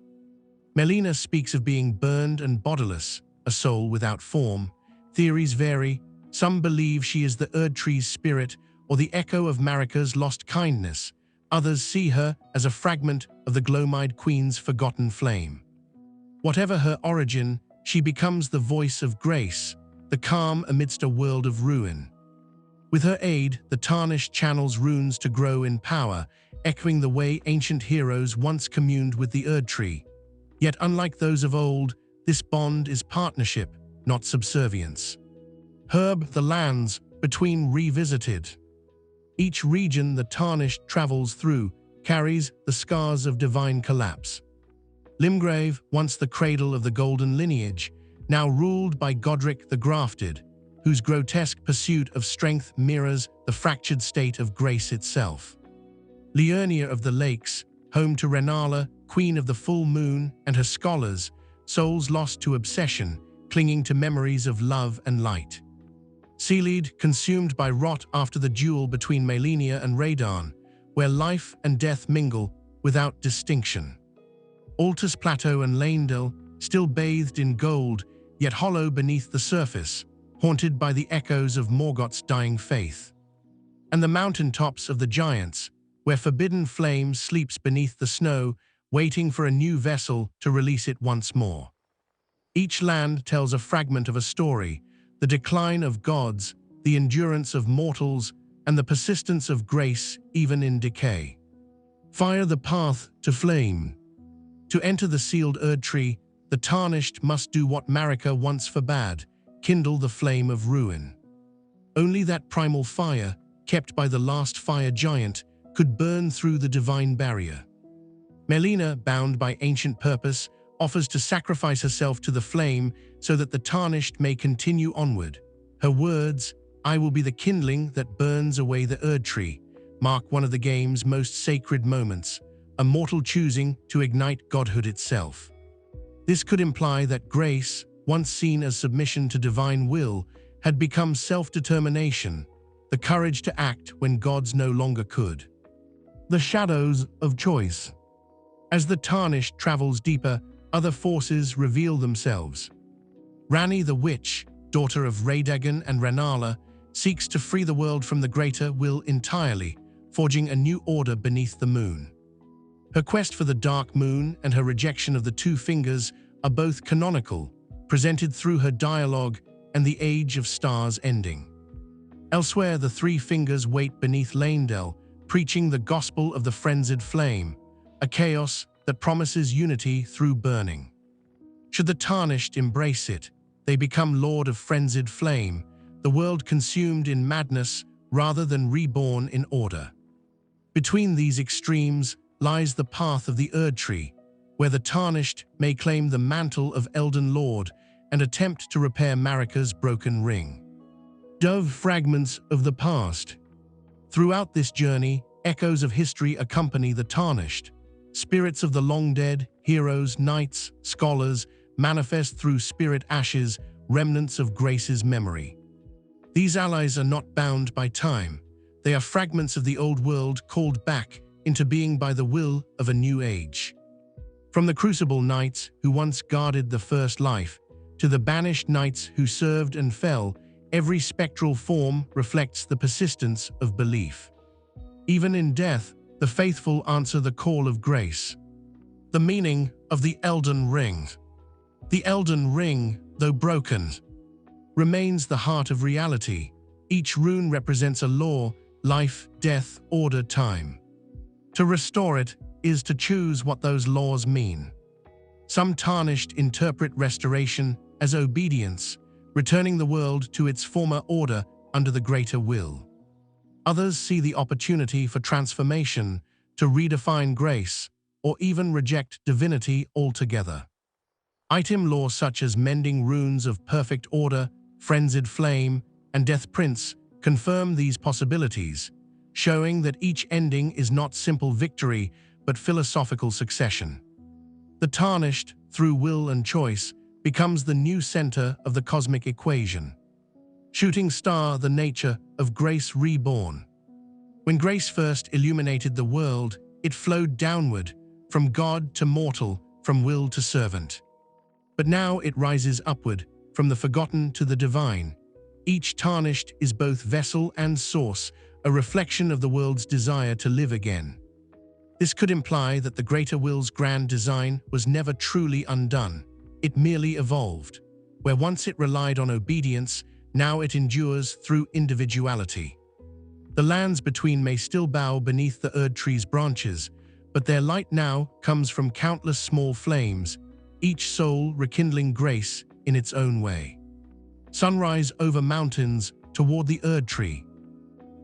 Melina speaks of being burned and bodiless, a soul without form. Theories vary. Some believe she is the Erdtree's spirit or the echo of Marika's lost kindness. Others see her as a fragment of the glow-eyed queen's forgotten flame. Whatever her origin, she becomes the voice of grace, the calm amidst a world of ruin. With her aid, the Tarnished channels runes to grow in power, echoing the way ancient heroes once communed with the Erdtree. Yet unlike those of old, this bond is partnership, not subservience. Herb the lands between revisited. Each region the Tarnished travels through carries the scars of divine collapse. Limgrave, once the cradle of the golden lineage, now ruled by Godric the Grafted, whose grotesque pursuit of strength mirrors the fractured state of grace itself. Liurnia of the Lakes, home to Rennala, queen of the full moon, and her scholars, souls lost to obsession, clinging to memories of love and light. Sealead, consumed by rot after the duel between Malenia and Radan, where life and death mingle without distinction. Altus Plateau and Lanedale, still bathed in gold, yet hollow beneath the surface, haunted by the echoes of Morgoth's dying faith. And the mountaintops of the giants, where forbidden flame sleeps beneath the snow, waiting for a new vessel to release it once more. Each land tells a fragment of a story, the decline of gods, the endurance of mortals, and the persistence of grace even in decay. Fire the path to flame. To enter the sealed Erdtree, the Tarnished must do what Marika once forbade, kindle the flame of ruin. Only that primal fire, kept by the last fire giant, could burn through the divine barrier. Melina, bound by ancient purpose, offers to sacrifice herself to the flame so that the Tarnished may continue onward. Her words, "I will be the kindling that burns away the Erdtree," mark one of the game's most sacred moments, a mortal choosing to ignite godhood itself. This could imply that grace, once seen as submission to divine will, had become self-determination, the courage to act when gods no longer could. The shadows of choice. As the Tarnished travels deeper, other forces reveal themselves. Ranni the Witch, daughter of Radagon and Rennala, seeks to free the world from the greater will entirely, forging a new order beneath the moon. Her quest for the Dark Moon and her rejection of the Two Fingers are both canonical, presented through her dialogue and the Age of Stars ending. Elsewhere, the Three Fingers wait beneath Lanedale, preaching the gospel of the frenzied flame, a chaos that promises unity through burning. Should the Tarnished embrace it, they become Lord of frenzied flame, the world consumed in madness rather than reborn in order. Between these extremes lies the path of the Erdtree, where the Tarnished may claim the mantle of Elden Lord and attempt to repair Marika's broken ring. Dove fragments of the past. Throughout this journey, echoes of history accompany the Tarnished. Spirits of the long dead, heroes, knights, scholars, manifest through spirit ashes, remnants of Grace's memory. These allies are not bound by time. They are fragments of the old world called back into being by the will of a new age. From the Crucible Knights who once guarded the first life, to the banished knights who served and fell, every spectral form reflects the persistence of belief. Even in death, the faithful answer the call of grace. The meaning of the Elden Ring. The Elden Ring, though broken, remains the heart of reality. Each rune represents a law: life, death, order, time. To restore it is to choose what those laws mean. Some Tarnished interpret restoration as obedience, returning the world to its former order under the greater will. Others see the opportunity for transformation, to redefine grace, or even reject divinity altogether. Item lore such as mending runes of perfect order, frenzied flame, and Death Prince confirm these possibilities, showing that each ending is not simple victory but philosophical succession. The Tarnished, through will and choice, becomes the new center of the cosmic equation. Shooting star, the nature of grace reborn. When grace first illuminated the world, it flowed downward, from God to mortal, from will to servant. But now it rises upward, from the forgotten to the divine. Each Tarnished is both vessel and source, a reflection of the world's desire to live again. This could imply that the greater will's grand design was never truly undone. It merely evolved. Where once it relied on obedience, now it endures through individuality. The lands between may still bow beneath the Erdtree's branches, but their light now comes from countless small flames, each soul rekindling grace in its own way. Sunrise over mountains toward the Erdtree.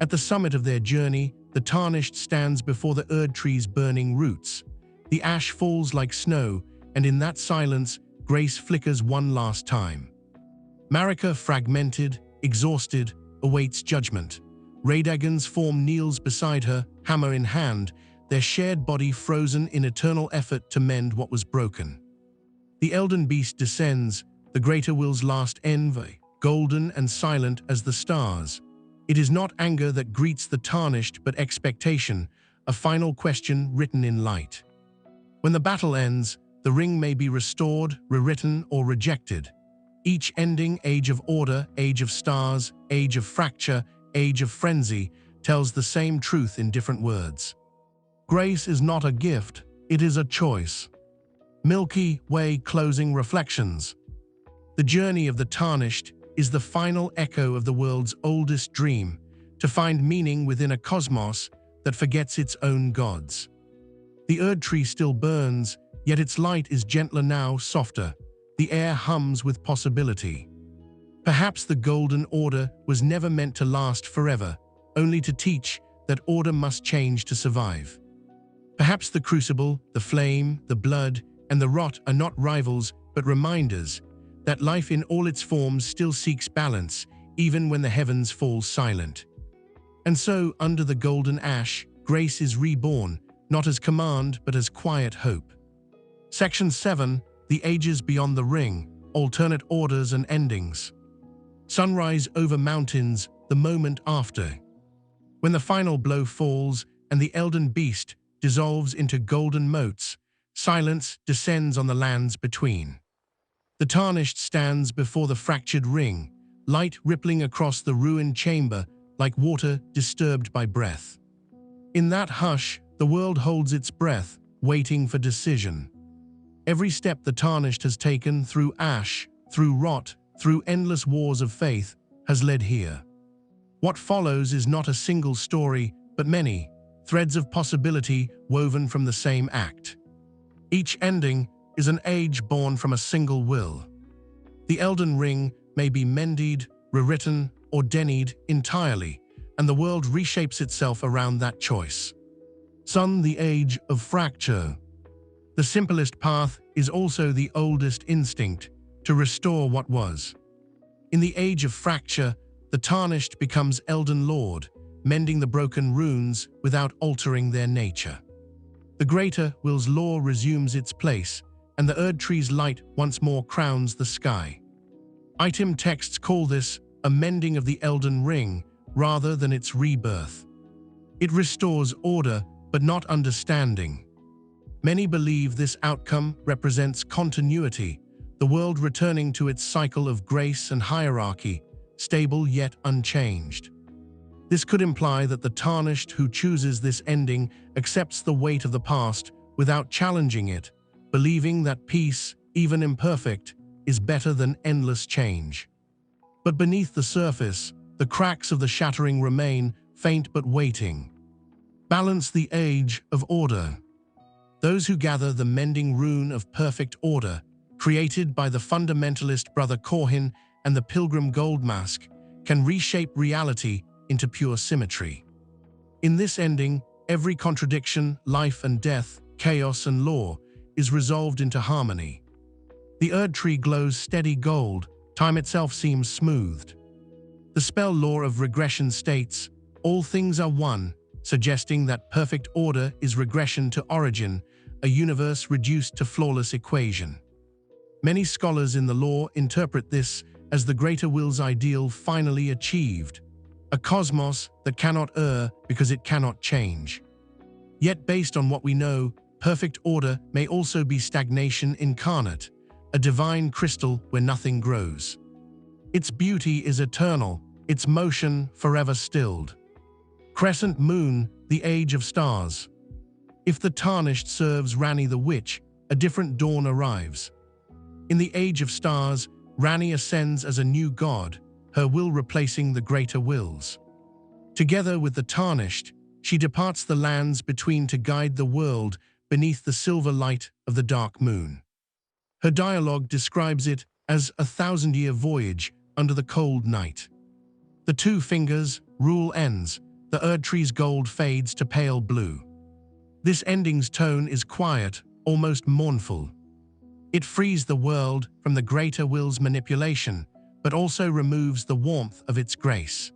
At the summit of their journey, the Tarnished stands before the Erdtree's burning roots. The ash falls like snow, and in that silence, grace flickers one last time. Marika, fragmented, exhausted, awaits judgment. Radagon's form kneels beside her, hammer in hand, their shared body frozen in eternal effort to mend what was broken. The Elden Beast descends, the greater will's last envy, golden and silent as the stars. It is not anger that greets the Tarnished, but expectation, a final question written in light. When the battle ends, the ring may be restored, rewritten, or rejected. Each ending, age of order, age of stars, age of fracture, age of frenzy, tells the same truth in different words. Grace is not a gift, it is a choice. Milky Way closing reflections. The journey of the Tarnished is the final echo of the world's oldest dream, to find meaning within a cosmos that forgets its own gods. The Erdtree still burns, yet its light is gentler now, softer. The air hums with possibility. Perhaps the Golden Order was never meant to last forever, only to teach that order must change to survive. Perhaps the crucible, the flame, the blood, and the rot are not rivals, but reminders that life in all its forms still seeks balance, even when the heavens fall silent. And so, under the golden ash, grace is reborn, not as command, but as quiet hope. Section 7, The Ages Beyond the Ring, Alternate Orders and Endings. Sunrise over mountains, the moment after. When the final blow falls and the Elden Beast dissolves into golden motes, silence descends on the lands between. The Tarnished stands before the fractured ring, light rippling across the ruined chamber like water disturbed by breath. In that hush, the world holds its breath, waiting for decision. Every step the Tarnished has taken through ash, through rot, through endless wars of faith, has led here. What follows is not a single story, but many, threads of possibility woven from the same act. Each ending is an age born from a single will. The Elden Ring may be mended, rewritten, or denied entirely, and the world reshapes itself around that choice. Sun, the age of fracture. The simplest path is also the oldest instinct, to restore what was. In the age of fracture, the Tarnished becomes Elden Lord, mending the broken runes without altering their nature. The greater will's law resumes its place, and the Erdtree's light once more crowns the sky. Item texts call this a mending of the Elden Ring rather than its rebirth. It restores order, but not understanding. Many believe this outcome represents continuity, the world returning to its cycle of grace and hierarchy, stable yet unchanged. This could imply that the Tarnished who chooses this ending accepts the weight of the past without challenging it, believing that peace, even imperfect, is better than endless change. But beneath the surface, the cracks of the shattering remain, faint but waiting. Balance the age of order. Those who gather the mending rune of perfect order, created by the fundamentalist Brother Corhin and the Pilgrim Gold Mask, can reshape reality into pure symmetry. In this ending, every contradiction, life and death, chaos and law, is resolved into harmony. The Erdtree glows steady gold, time itself seems smoothed. The spell law of regression states, all things are one, suggesting that perfect order is regression to origin, a universe reduced to flawless equation. Many scholars in the law interpret this as the greater will's ideal finally achieved, a cosmos that cannot err because it cannot change. Yet based on what we know, perfect order may also be stagnation incarnate, a divine crystal where nothing grows. Its beauty is eternal, its motion forever stilled. Crescent Moon, the age of stars. If the Tarnished serves Ranni the Witch, a different dawn arrives. In the age of stars, Ranni ascends as a new god, her will replacing the greater wills. Together with the Tarnished, she departs the lands between to guide the world beneath the silver light of the dark moon. Her dialogue describes it as a 1,000-year voyage under the cold night. The two fingers, rule ends, the Erdtree's gold fades to pale blue. This ending's tone is quiet, almost mournful. It frees the world from the greater will's manipulation, but also removes the warmth of its grace.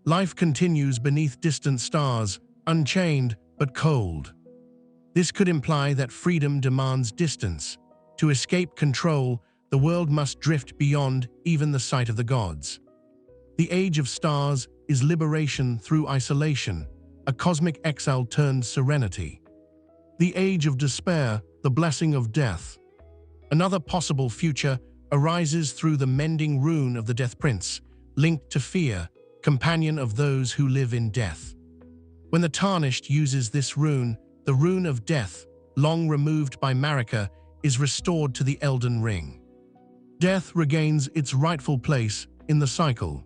Life continues beneath distant stars, unchained but cold. This could imply that freedom demands distance. To escape control, the world must drift beyond even the sight of the gods. The Age of Stars is liberation through isolation, a cosmic exile turned serenity. The Age of Despair, the blessing of death. Another possible future arises through the mending rune of the Death Prince, linked to fear, companion of those who live in death. When the Tarnished uses this rune, the rune of death, long removed by Marika, is restored to the Elden Ring. Death regains its rightful place in the cycle.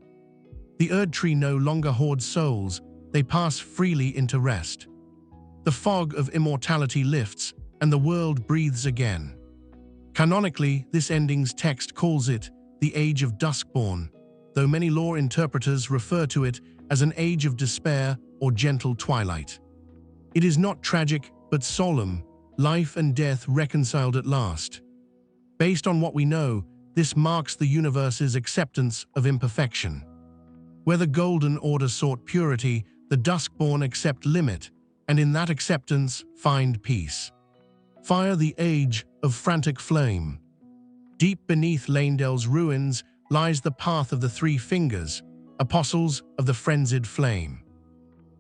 The Erdtree no longer hoards souls, they pass freely into rest. The fog of immortality lifts, and the world breathes again. Canonically, this ending's text calls it the Age of Duskborn, though many lore interpreters refer to it as an age of despair or gentle twilight. It is not tragic, but solemn, life and death reconciled at last. Based on what we know, this marks the universe's acceptance of imperfection. Where the Golden Order sought purity, the Duskborn accept limit, and in that acceptance find peace. Fire the age of frantic flame. Deep beneath Laendel's ruins lies the path of the Three Fingers, apostles of the frenzied flame.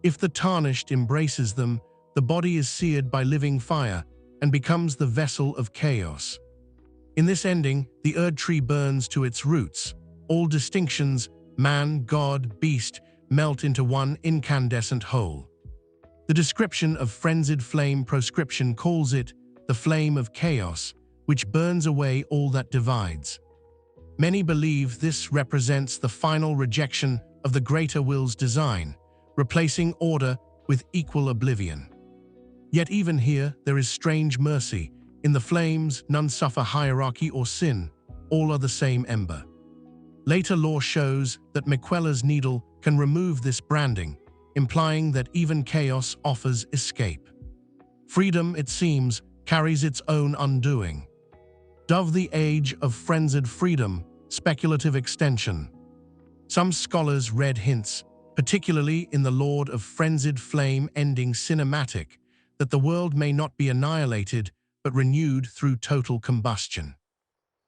If the Tarnished embraces them, the body is seared by living fire and becomes the vessel of chaos. In this ending, the Erdtree burns to its roots. All distinctions, man, god, beast, melt into one incandescent whole. The description of frenzied flame proscription calls it the flame of chaos, which burns away all that divides. Many believe this represents the final rejection of the greater will's design, replacing order with equal oblivion. Yet even here, there is strange mercy. In the flames, none suffer hierarchy or sin, all are the same ember. Later lore shows that Miquella's needle can remove this branding, implying that even chaos offers escape. Freedom, it seems, carries its own undoing. Dove the Age of Frenzied Freedom, speculative extension. Some scholars read hints, particularly in the Lord of Frenzied Flame ending cinematic, that the world may not be annihilated, but renewed through total combustion.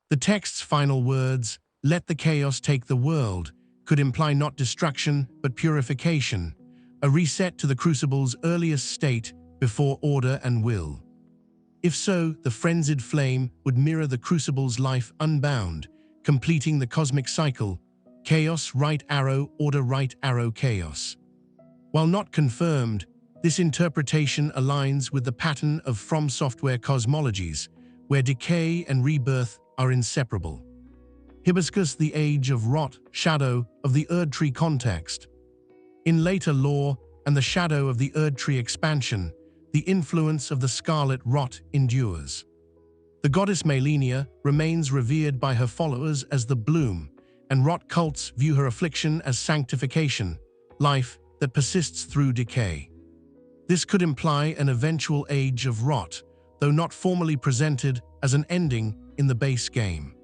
The text's final words, "Let the chaos take the world," could imply not destruction, but purification, a reset to the Crucible's earliest state before order and will. If so, the frenzied flame would mirror the Crucible's life unbound, completing the cosmic cycle, chaos, right arrow, order, right arrow, chaos. While not confirmed, this interpretation aligns with the pattern of FromSoftware cosmologies, where decay and rebirth are inseparable. Hibiscus, the Age of Rot, shadow of the Erdtree context. In later lore and the shadow of the Erdtree expansion, the influence of the scarlet rot endures. The goddess Melania remains revered by her followers as the bloom, and rot cults view her affliction as sanctification, life that persists through decay. This could imply an eventual age of rot, though not formally presented as an ending in the base game.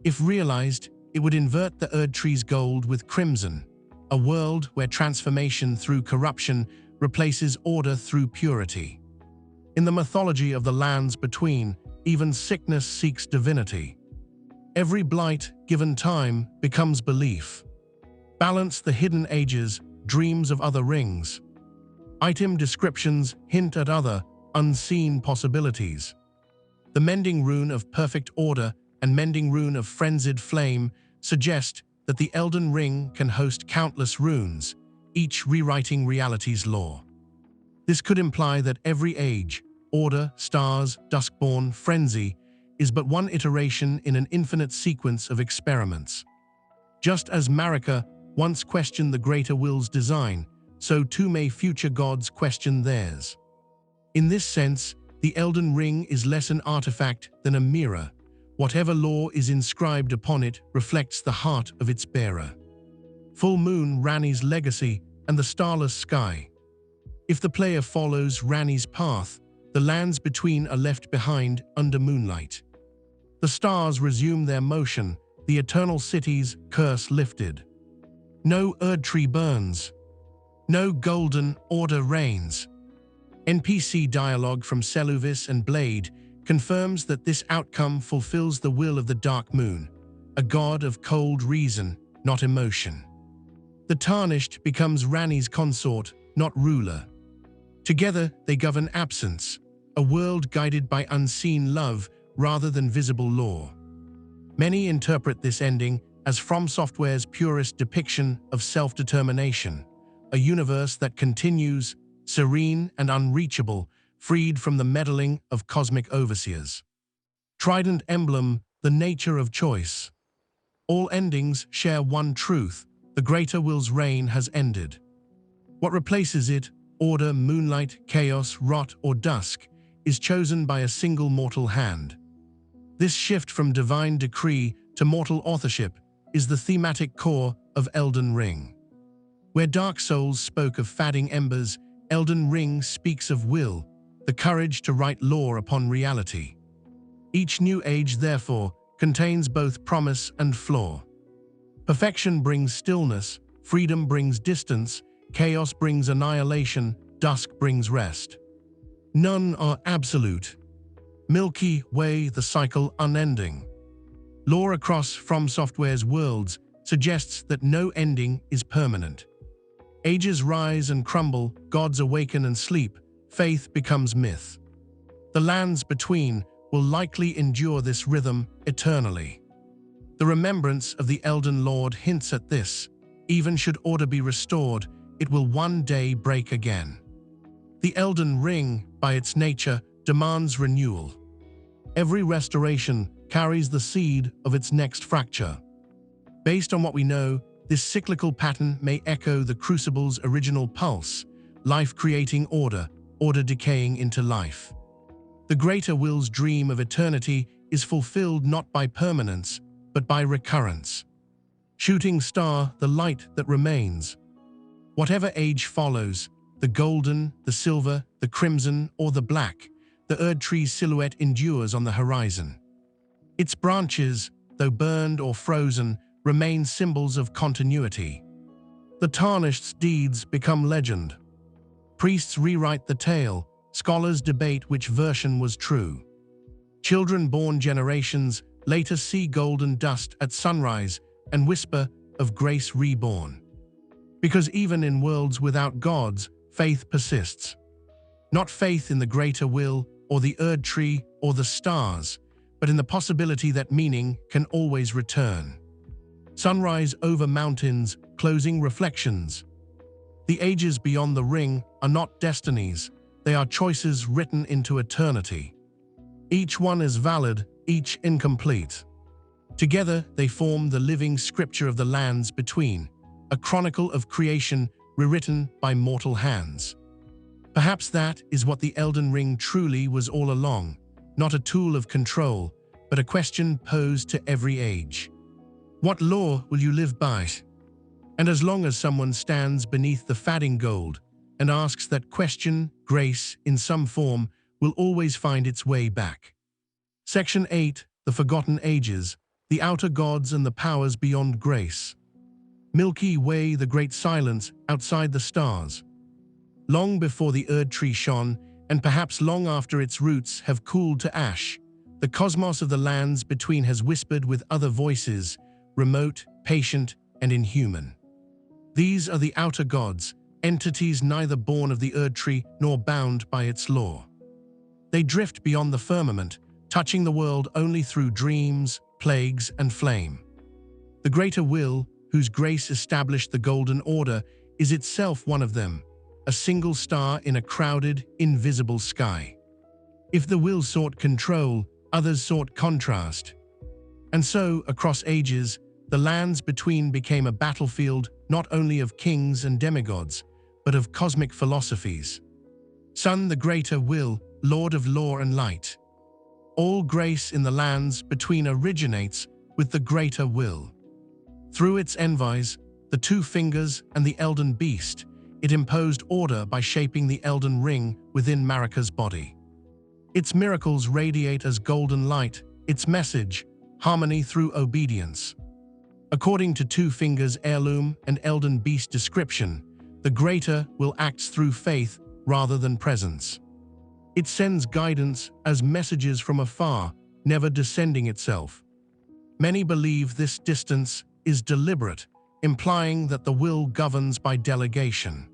If realized, it would invert the Erdtree's gold with crimson, a world where transformation through corruption replaces order through purity. In the mythology of the lands between, even sickness seeks divinity. Every blight, given time, becomes belief. Balance the hidden ages, dreams of other rings. Item descriptions hint at other, unseen possibilities. The mending rune of perfect order and mending rune of frenzied flame suggest that the Elden Ring can host countless runes, each rewriting reality's lore. This could imply that every age, order, stars, duskborn, frenzy, is but one iteration in an infinite sequence of experiments. Just as Marika once questioned the greater will's design, so too may future gods question theirs. In this sense, the Elden Ring is less an artifact than a mirror. Whatever law is inscribed upon it reflects the heart of its bearer. Full moon, Ranni's legacy, and the starless sky. If the player follows Ranni's path, the lands between are left behind under moonlight. The stars resume their motion, the eternal city's curse lifted. No Erdtree burns. No golden order reigns. NPC dialogue from Seluvis and Blade confirms that this outcome fulfills the will of the Dark Moon, a god of cold reason, not emotion. The Tarnished becomes Ranni's consort, not ruler. Together they govern absence, a world guided by unseen love rather than visible law. Many interpret this ending as FromSoftware's purest depiction of self-determination, a universe that continues, serene and unreachable, freed from the meddling of cosmic overseers. Trident emblem, the nature of choice. All endings share one truth: the greater will's reign has ended. What replaces it, order, moonlight, chaos, rot, or dusk, is chosen by a single mortal hand. This shift from divine decree to mortal authorship is the thematic core of Elden Ring. Where Dark Souls spoke of fading embers, Elden Ring speaks of will, the courage to write law upon reality. Each new age, therefore, contains both promise and flaw. Perfection brings stillness, freedom brings distance, chaos brings annihilation, dusk brings rest. None are absolute. Milky Way, the cycle unending. Lore across FromSoftware's worlds suggests that no ending is permanent. Ages rise and crumble, gods awaken and sleep, faith becomes myth. The lands between will likely endure this rhythm eternally. The remembrance of the Elden Lord hints at this. Even should order be restored, it will one day break again. The Elden Ring, by its nature, demands renewal. Every restoration carries the seed of its next fracture. Based on what we know, this cyclical pattern may echo the Crucible's original pulse, life creating order, order decaying into life. The greater will's dream of eternity is fulfilled not by permanence, but by recurrence. Shooting star, the light that remains. Whatever age follows, the golden, the silver, the crimson, or the black, the Erdtree's silhouette endures on the horizon. Its branches, though burned or frozen, remain symbols of continuity. The Tarnished's deeds become legend. Priests rewrite the tale, scholars debate which version was true. Children born generations later see golden dust at sunrise and whisper of grace reborn. Because even in worlds without gods, faith persists. Not faith in the greater will, or the Erdtree, or the stars, but in the possibility that meaning can always return. Sunrise over mountains, closing reflections. The ages beyond the ring are not destinies, they are choices written into eternity. Each one is valid, each incomplete. Together they form the living scripture of the lands between, a chronicle of creation rewritten by mortal hands. Perhaps that is what the Elden Ring truly was all along, not a tool of control, but a question posed to every age. What law will you live by? And as long as someone stands beneath the fading gold and asks that question, grace, in some form, will always find its way back. Section 8, The Forgotten Ages, the Outer Gods and the Powers Beyond Grace. Milky Way, the Great Silence, outside the stars. Long before the Erdtree shone, and perhaps long after its roots have cooled to ash, the cosmos of the lands between has whispered with other voices, remote, patient, and inhuman. These are the outer gods, entities neither born of the Erdtree nor bound by its law. They drift beyond the firmament, touching the world only through dreams, plagues, and flame. The greater will, whose grace established the Golden Order, is itself one of them, a single star in a crowded, invisible sky. If the will sought control, others sought contrast. And so, across ages, the lands between became a battlefield not only of kings and demigods, but of cosmic philosophies. Sun, the greater will, Lord of law and light. All grace in the lands between originates with the greater will. Through its envies, the two fingers and the Elden beast, it imposed order by shaping the Elden Ring within Marika's body. Its miracles radiate as golden light, its message, harmony through obedience. According to Two Fingers' heirloom and Elden beast description, the greater will acts through faith rather than presence. It sends guidance as messages from afar, never descending itself. Many believe this distance is deliberate, implying that the will governs by delegation.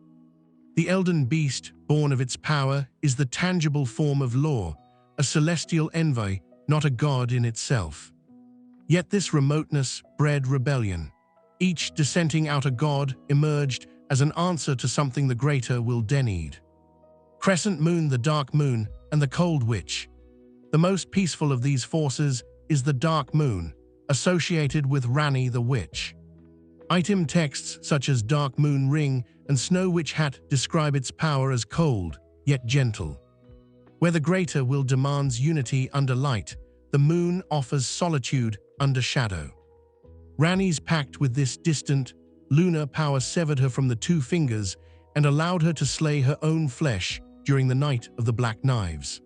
The Elden beast, born of its power, is the tangible form of law, a celestial envy, not a god in itself. Yet this remoteness bred rebellion. Each dissenting outer god emerged as an answer to something the greater will need. Crescent moon, the dark moon, and the cold witch. The most peaceful of these forces is the dark moon, associated with Ranni the witch. Item texts such as Dark Moon Ring and Snow Witch Hat describe its power as cold, yet gentle. Where the greater will demands unity under light, the moon offers solitude under shadow. Ranni's pact with this distant, lunar power severed her from the Two Fingers and allowed her to slay her own flesh during the Night of the Black Knives.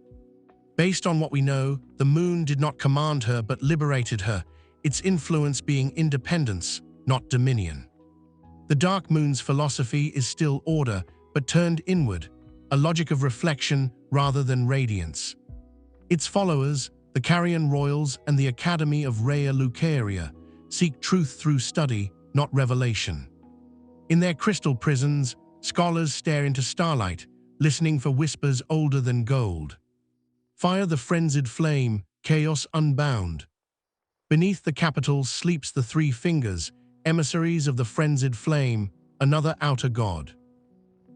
Based on what we know, the moon did not command her but liberated her, its influence being independence, not dominion. The Dark Moon's philosophy is still order, but turned inward, a logic of reflection rather than radiance. Its followers, the Carrion Royals and the Academy of Rhea Lucaria, seek truth through study, not revelation. In their crystal prisons, scholars stare into starlight, listening for whispers older than gold. Fire the frenzied flame, chaos unbound. Beneath the capital sleeps the Three Fingers, emissaries of the frenzied flame, another outer god.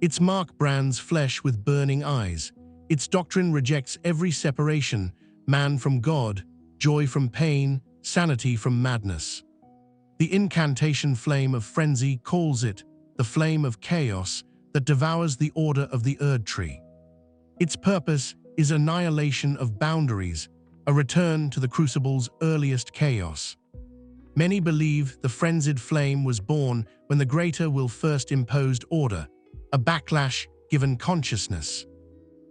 Its mark brands flesh with burning eyes. Its doctrine rejects every separation, man from God, joy from pain, sanity from madness. The incantation flame of frenzy calls it the flame of chaos that devours the order of the Erdtree. Its purpose is annihilation of boundaries, a return to the Crucible's earliest chaos. Many believe the frenzied flame was born when the greater will first imposed order, a backlash given consciousness.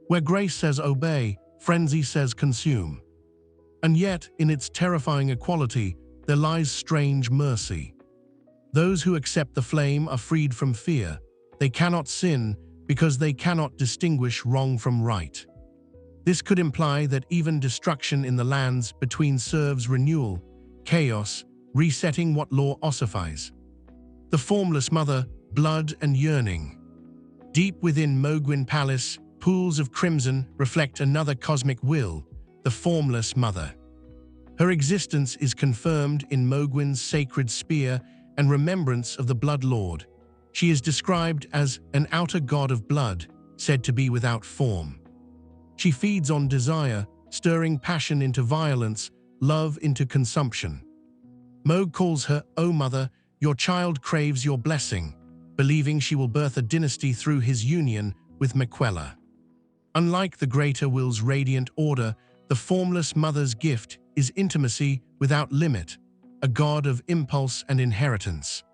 Where grace says obey, frenzy says consume. And yet, in its terrifying equality, there lies strange mercy. Those who accept the flame are freed from fear. They cannot sin because they cannot distinguish wrong from right. This could imply that even destruction in the lands between serves renewal, chaos, resetting what law ossifies. The formless mother, blood and yearning. Deep within Mohgwyn Palace, pools of crimson reflect another cosmic will, the formless mother. Her existence is confirmed in Mohgwyn's sacred spear and remembrance of the Blood Lord. She is described as an outer god of blood, said to be without form. She feeds on desire, stirring passion into violence, love into consumption. Mohg calls her, "O Mother, your child craves your blessing," believing she will birth a dynasty through his union with Miquella. Unlike the greater will's radiant order, the formless mother's gift is intimacy without limit, a god of impulse and inheritance.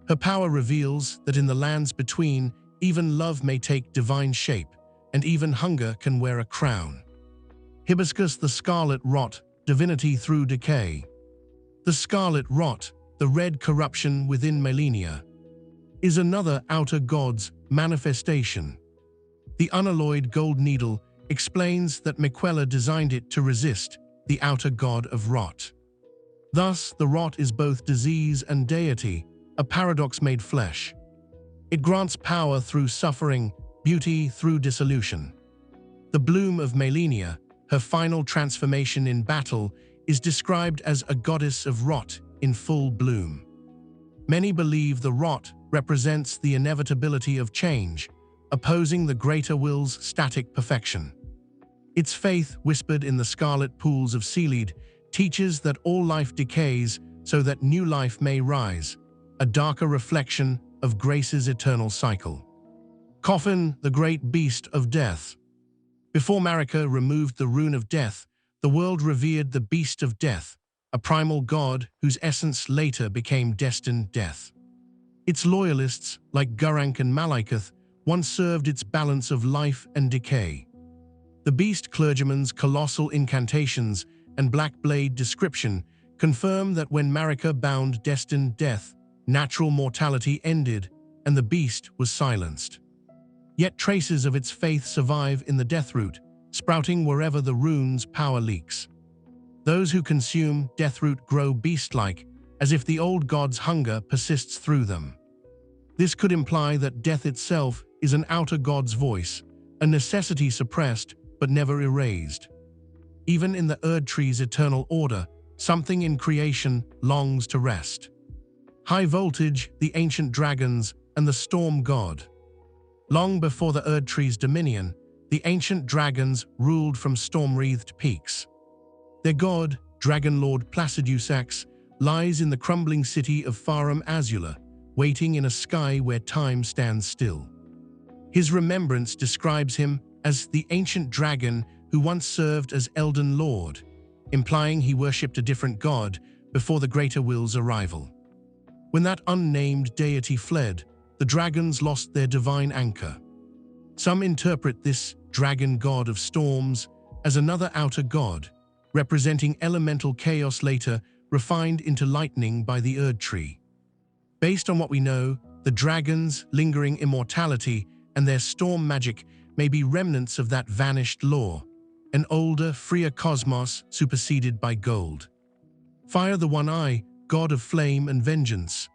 Her power reveals that in the lands between, even love may take divine shape, and even hunger can wear a crown. Hibiscus, the scarlet rot, divinity through decay. The scarlet rot, the red corruption within Malenia, is another outer god's manifestation. The unalloyed gold needle explains that Miquella designed it to resist the outer god of rot. Thus, the rot is both disease and deity, a paradox made flesh. It grants power through suffering, beauty through dissolution. The bloom of Malenia, her final transformation in battle, is described as a goddess of rot in full bloom. Many believe the rot represents the inevitability of change, opposing the greater will's static perfection. Its faith, whispered in the scarlet pools of Seaweed, teaches that all life decays, so that new life may rise, a darker reflection of grace's eternal cycle. Coffin, the great beast of death. Before Marika removed the rune of death, the world revered the beast of death, a primal god whose essence later became destined death. Its loyalists, like Gurranq and Malekith, once served its balance of life and decay. The beast clergyman's colossal incantations and black blade description confirm that when Marika bound destined death, natural mortality ended and the beast was silenced. Yet traces of its faith survive in the Deathroot, sprouting wherever the rune's power leaks. Those who consume Deathroot grow beast-like, as if the old god's hunger persists through them. This could imply that death itself is an outer god's voice, a necessity suppressed but never erased. Even in the Erdtree's eternal order, something in creation longs to rest. High Voltage, the ancient dragons, and the storm god. Long before the Erdtree's dominion, the ancient dragons ruled from storm-wreathed peaks. Their god, Dragon Lord Placidusax, lies in the crumbling city of Farum Azula, waiting in a sky where time stands still. His remembrance describes him as the ancient dragon who once served as Elden Lord, implying he worshipped a different god before the Greater Will's arrival. When that unnamed deity fled, the dragons lost their divine anchor. Some interpret this dragon god of storms as another outer god, representing elemental chaos later refined into lightning by the Erdtree. Based on what we know, the dragons' lingering immortality and their storm magic may be remnants of that vanished lore, an older, freer cosmos superseded by gold. Fire the One Eye, god of flame and vengeance.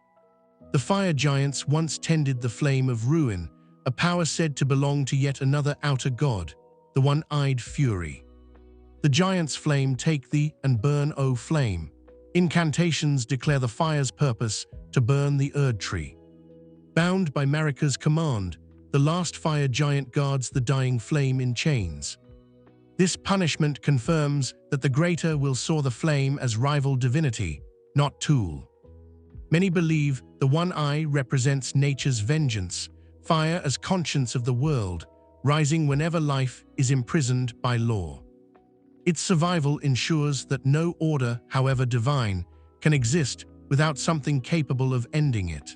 The fire giants once tended the flame of ruin, a power said to belong to yet another outer god, the One-Eyed Fury. The giants' flame take thee and burn, O flame. Incantations declare the fire's purpose to burn the Erdtree. Bound by Marika's command, the last fire giant guards the dying flame in chains. This punishment confirms that the Greater will saw the flame as rival divinity, not tool. Many believe the One Eye represents nature's vengeance, fire as conscience of the world, rising whenever life is imprisoned by law. Its survival ensures that no order, however divine, can exist without something capable of ending it.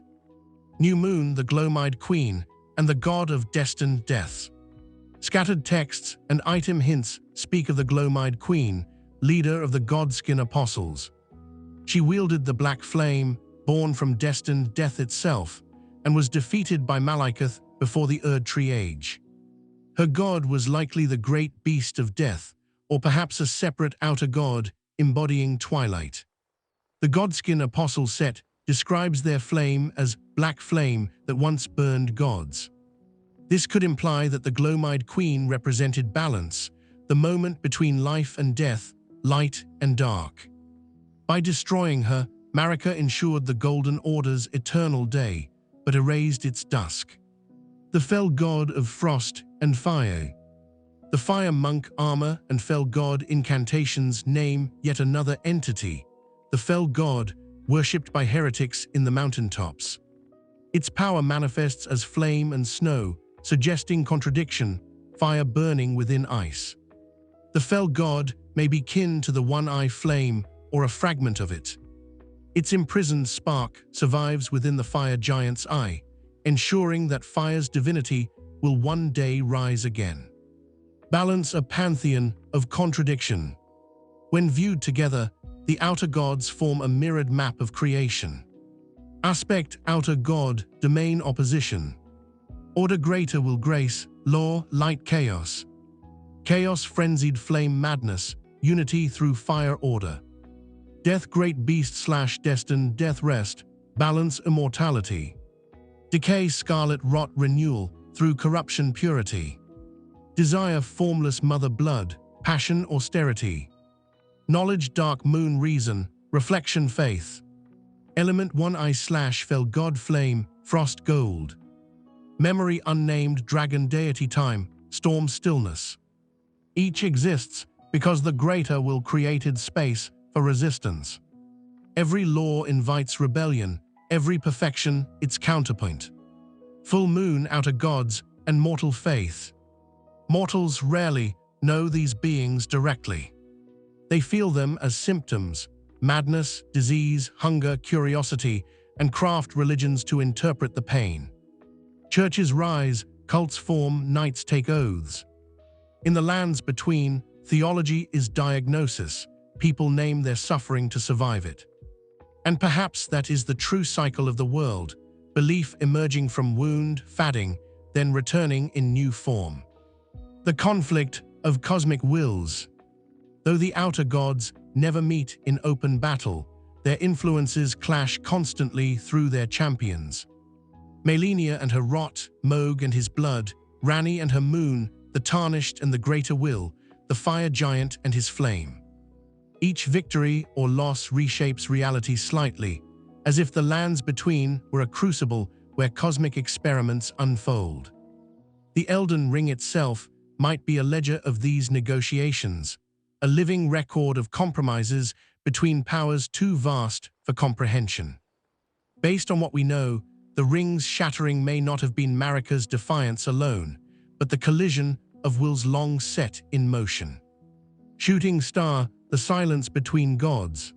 New Moon, the Glow-Eyed Queen, and the god of destined deaths. Scattered texts and item hints speak of the Glow-Eyed Queen, leader of the Godskin Apostles. She wielded the black flame, born from destined death itself, and was defeated by Malekith before the Erdtree Age. Her god was likely the great beast of death, or perhaps a separate outer god embodying twilight. The Godskin Apostle set describes their flame as black flame that once burned gods. This could imply that the Glow-Eyed Queen represented balance, the moment between life and death, light and dark. By destroying her, Marika ensured the Golden Order's eternal day, but erased its dusk. The fell god of frost and fire. The fire monk armor and fell god incantations name yet another entity, the fell god, worshipped by heretics in the mountaintops. Its power manifests as flame and snow, suggesting contradiction, fire burning within ice. The fell god may be kin to the one-eye flame or a fragment of it. Its imprisoned spark survives within the fire giant's eye, ensuring that fire's divinity will one day rise again. Balance, a pantheon of contradiction. When viewed together, the outer gods form a mirrored map of creation. Aspect, outer god, domain, opposition. Order, greater will grace, law, light, chaos. Chaos, frenzied flame, madness, unity through fire, order. Death, great beast / destined death, rest, balance, immortality. Decay, scarlet rot, renewal, through corruption, purity. Desire, formless mother blood, passion, austerity. Knowledge, dark moon, reason, reflection, faith. Element, one-eye / fell god, flame, frost, gold. Memory, unnamed dragon, deity, time, storm, stillness. Each exists because the Greater will created space for resistance. Every law invites rebellion, every perfection its counterpoint. Full moon, outer gods, and mortal faith. Mortals rarely know these beings directly. They feel them as symptoms: madness, disease, hunger, curiosity, and craft religions to interpret the pain. Churches rise, cults form, knights take oaths. In the lands between, theology is diagnosis. People name their suffering to survive it. And perhaps that is the true cycle of the world: belief emerging from wound, fading, then returning in new form. The conflict of cosmic wills. Though the outer gods never meet in open battle, their influences clash constantly through their champions. Malenia and her rot, Moog and his blood, Ranni and her moon, the Tarnished and the greater will, the fire giant and his flame. Each victory or loss reshapes reality slightly, as if the lands between were a crucible where cosmic experiments unfold. The Elden Ring itself might be a ledger of these negotiations, a living record of compromises between powers too vast for comprehension. Based on what we know, the ring's shattering may not have been Marika's defiance alone, but the collision of wills long set in motion. Shooting star, the silence between gods.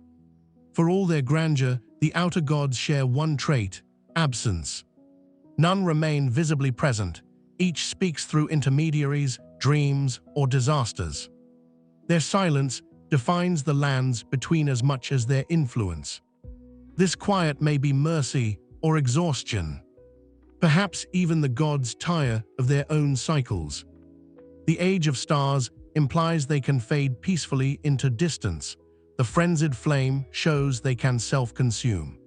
For all their grandeur, the outer gods share one trait: absence. None remain visibly present. Each speaks through intermediaries, dreams, or disasters. Their silence defines the lands between as much as their influence. This quiet may be mercy or exhaustion. Perhaps even the gods tire of their own cycles. The age of stars implies they can fade peacefully into distance. The frenzied flame shows they can self-consume.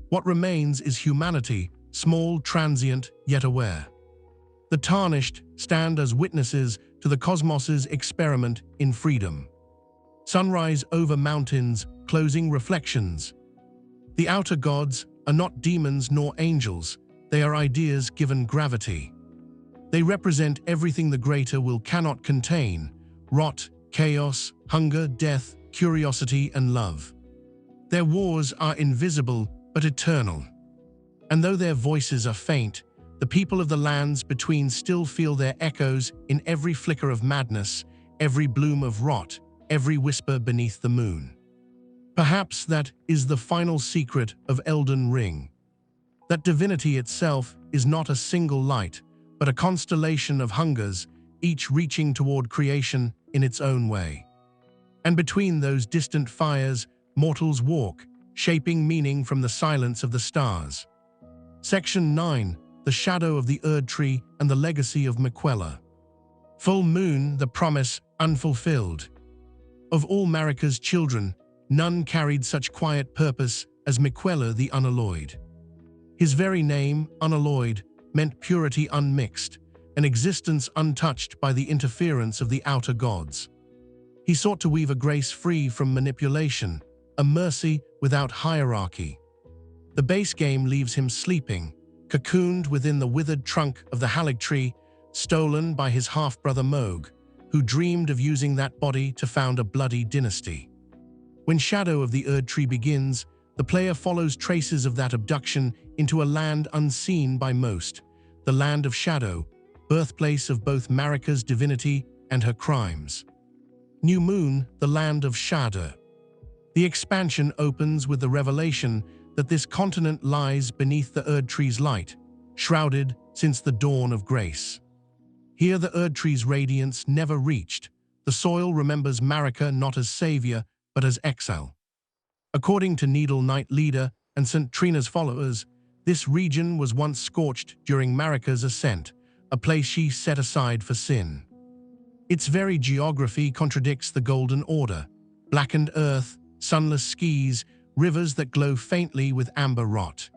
What remains is humanity, small, transient, yet aware. The Tarnished stand as witnesses to the cosmos's experiment in freedom. Sunrise over mountains, closing reflections. The outer gods are not demons nor angels, they are ideas given gravity. They represent everything the greater will cannot contain: rot, chaos, hunger, death, curiosity, and love. Their wars are invisible but eternal. And though their voices are faint, the people of the lands between still feel their echoes in every flicker of madness, every bloom of rot, every whisper beneath the moon. Perhaps that is the final secret of Elden Ring. That divinity itself is not a single light, but a constellation of hungers, each reaching toward creation in its own way. And between those distant fires, mortals walk, shaping meaning from the silence of the stars. Section 9. The shadow of the Erdtree and the legacy of Miquella. Full moon, the promise unfulfilled. Of all Marika's children, none carried such quiet purpose as Miquella the Unalloyed. His very name, unalloyed, meant purity unmixed, an existence untouched by the interference of the outer gods. He sought to weave a grace free from manipulation, a mercy without hierarchy. The base game leaves him sleeping, cocooned within the withered trunk of the Erdtree, stolen by his half-brother Moog, who dreamed of using that body to found a bloody dynasty. When Shadow of the Erdtree begins, the player follows traces of that abduction into a land unseen by most, the Land of Shadow, birthplace of both Marika's divinity and her crimes. New Moon, the Land of Shadow. The expansion opens with the revelation that this continent lies beneath the Erdtree's light, shrouded since the dawn of grace. Here the Erdtree's radiance never reached. The soil remembers Marika not as savior, but as exile. According to Needle Knight leader and St. Trina's followers, this region was once scorched during Marika's ascent, a place she set aside for sin. Its very geography contradicts the Golden Order: blackened earth, sunless skies, rivers that glow faintly with amber rot.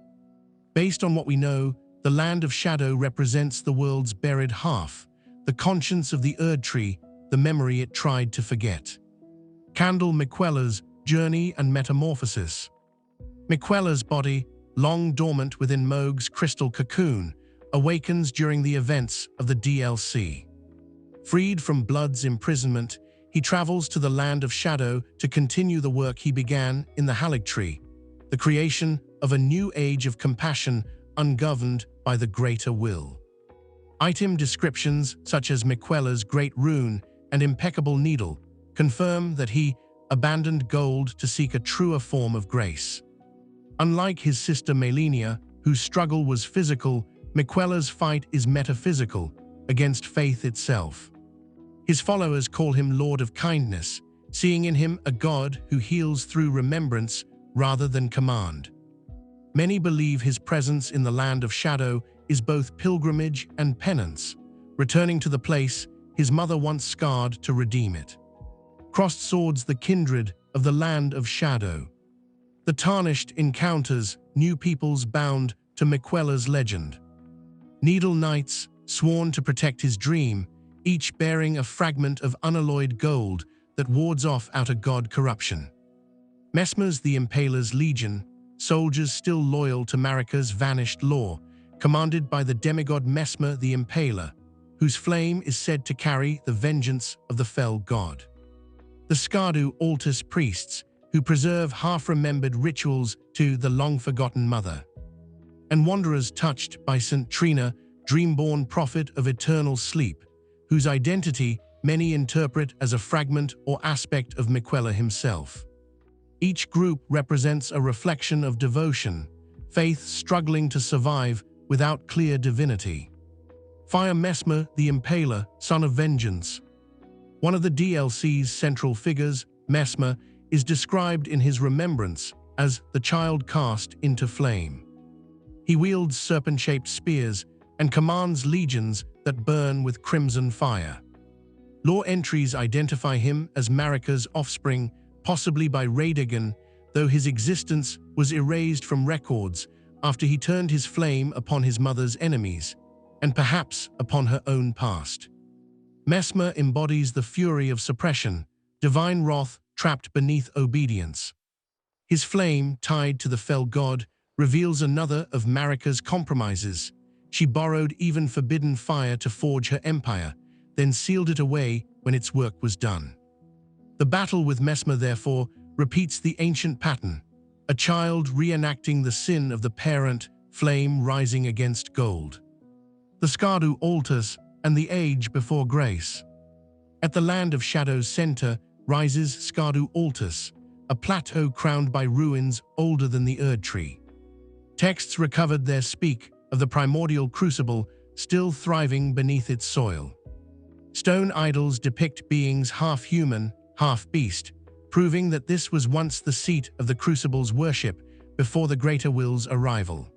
Based on what we know, the Land of Shadow represents the world's buried half, the conscience of the Erdtree, the memory it tried to forget. Candle Miquella's journey and metamorphosis. Miquella's body, long dormant within Moog's crystal cocoon, awakens during the events of the DLC. Freed from Blood's imprisonment, he travels to the Land of Shadow to continue the work he began in the Erdtree, the creation of a new age of compassion ungoverned by the greater will. Item descriptions such as Miquella's great rune and impeccable needle confirm that he abandoned gold to seek a truer form of grace. Unlike his sister Melania, whose struggle was physical, Miquella's fight is metaphysical, against faith itself. His followers call him Lord of Kindness, seeing in him a god who heals through remembrance rather than command. Many believe his presence in the land of shadow is both pilgrimage and penance, returning to the place his mother once scarred to redeem it. Crossed swords, the kindred of the land of shadow. The Tarnished encounters new peoples bound to Miquella's legend. Needle Knights, sworn to protect his dream, each bearing a fragment of unalloyed gold that wards off outer god corruption. Messmer's the Impaler's legion, soldiers still loyal to Marika's vanished law, commanded by the demigod Messmer the Impaler, whose flame is said to carry the vengeance of the fell god. The Skardu Altus priests, who preserve half-remembered rituals to the long-forgotten mother. And wanderers touched by St. Trina, dreamborn prophet of eternal sleep, whose identity many interpret as a fragment or aspect of Miquella himself. Each group represents a reflection of devotion, faith struggling to survive without clear divinity. Fire Messmer the Impaler, son of vengeance. One of the DLC's central figures, Messmer, is described in his remembrance as the child cast into flame. He wields serpent-shaped spears and commands legions that burn with crimson fire. Lore entries identify him as Marika's offspring, possibly by Radagon, though his existence was erased from records after he turned his flame upon his mother's enemies, and perhaps upon her own past. Messmer embodies the fury of suppression, divine wrath trapped beneath obedience. His flame, tied to the fell god, reveals another of Marika's compromises. She borrowed even forbidden fire to forge her empire, then sealed it away when its work was done. The battle with Messmer, therefore, repeats the ancient pattern, a child reenacting the sin of the parent, flame rising against gold. The Skardu Altus and the age before grace. At the land of shadow's center rises Skardu Altus, a plateau crowned by ruins older than the Erdtree. Texts recovered there speak of the primordial crucible still thriving beneath its soil. Stone idols depict beings half-human, half-beast, proving that this was once the seat of the crucible's worship before the Greater Will's arrival.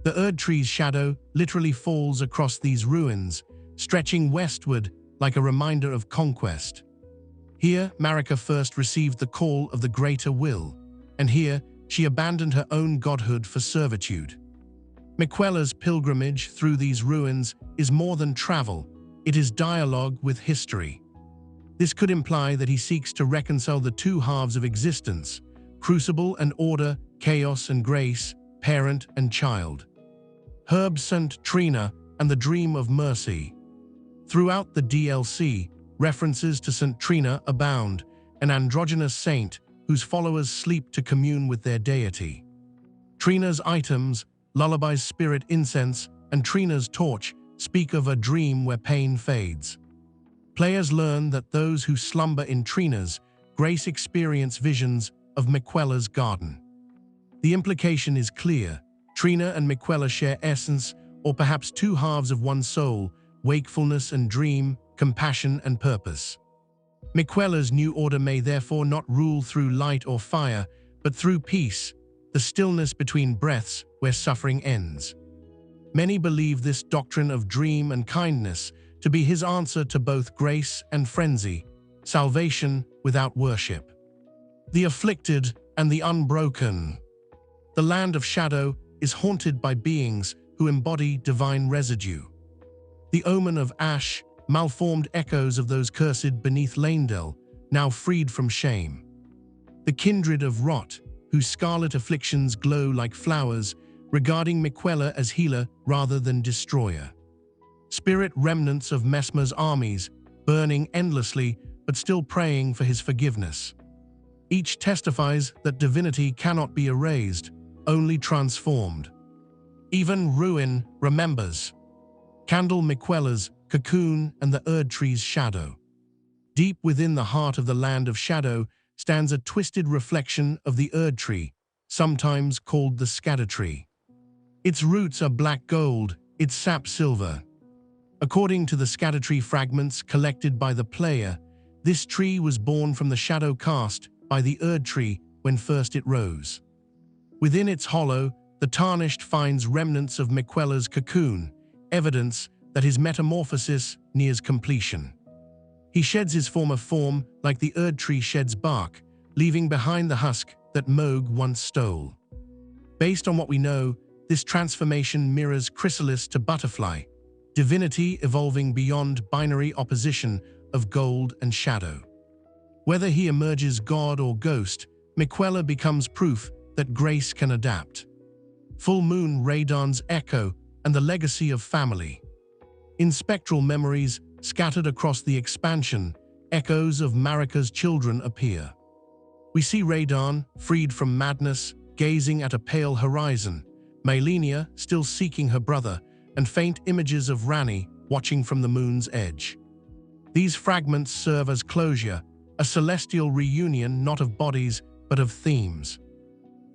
The Erdtree's shadow literally falls across these ruins, stretching westward like a reminder of conquest. Here, Marika first received the call of the Greater Will, and here she abandoned her own godhood for servitude. Miquella's pilgrimage through these ruins is more than travel, it is dialogue with history. This could imply that he seeks to reconcile the two halves of existence, crucible and order, chaos and grace, parent and child. Herb St. Trina and the Dream of Mercy. Throughout the DLC, references to St. Trina abound, an androgynous saint whose followers sleep to commune with their deity. Trina's items, Lullaby's spirit incense, and Trina's torch speak of a dream where pain fades. Players learn that those who slumber in Trina's grace experience visions of Miquella's garden. The implication is clear. Trina and Miquella share essence, or perhaps two halves of one soul, wakefulness and dream, compassion and purpose. Miquella's new order may therefore not rule through light or fire, but through peace, the stillness between breaths where suffering ends. Many believe this doctrine of dream and kindness to be his answer to both grace and frenzy, salvation without worship. The afflicted and the unbroken. The land of shadow is haunted by beings who embody divine residue. The omen of ash, malformed echoes of those cursed beneath Lanedell, now freed from shame. The kindred of rot, whose scarlet afflictions glow like flowers, regarding Miquella as healer rather than destroyer. Spirit remnants of Messmer's armies, burning endlessly but still praying for his forgiveness. Each testifies that divinity cannot be erased, only transformed. Even Ruin remembers. Candle Miquella's cocoon and the Erdtree's shadow. Deep within the heart of the land of shadow stands a twisted reflection of the Erdtree, sometimes called the Scattertree. Its roots are black gold, its sap silver. According to the Scattertree fragments collected by the player, this tree was born from the shadow cast by the Erdtree when first it rose. Within its hollow, the Tarnished finds remnants of Miquella's cocoon, evidence that his metamorphosis nears completion. He sheds his former form like the Erdtree sheds bark, leaving behind the husk that Moog once stole. Based on what we know, this transformation mirrors chrysalis to butterfly, divinity evolving beyond binary opposition of gold and shadow. Whether he emerges god or ghost, Miquella becomes proof that grace can adapt. Full Moon Raidan's echo and the legacy of family. In spectral memories scattered across the expansion, echoes of Marika's children appear. We see Raidan, freed from madness, gazing at a pale horizon, Mylenia still seeking her brother, and faint images of Ranni watching from the moon's edge. These fragments serve as closure, a celestial reunion not of bodies but of themes.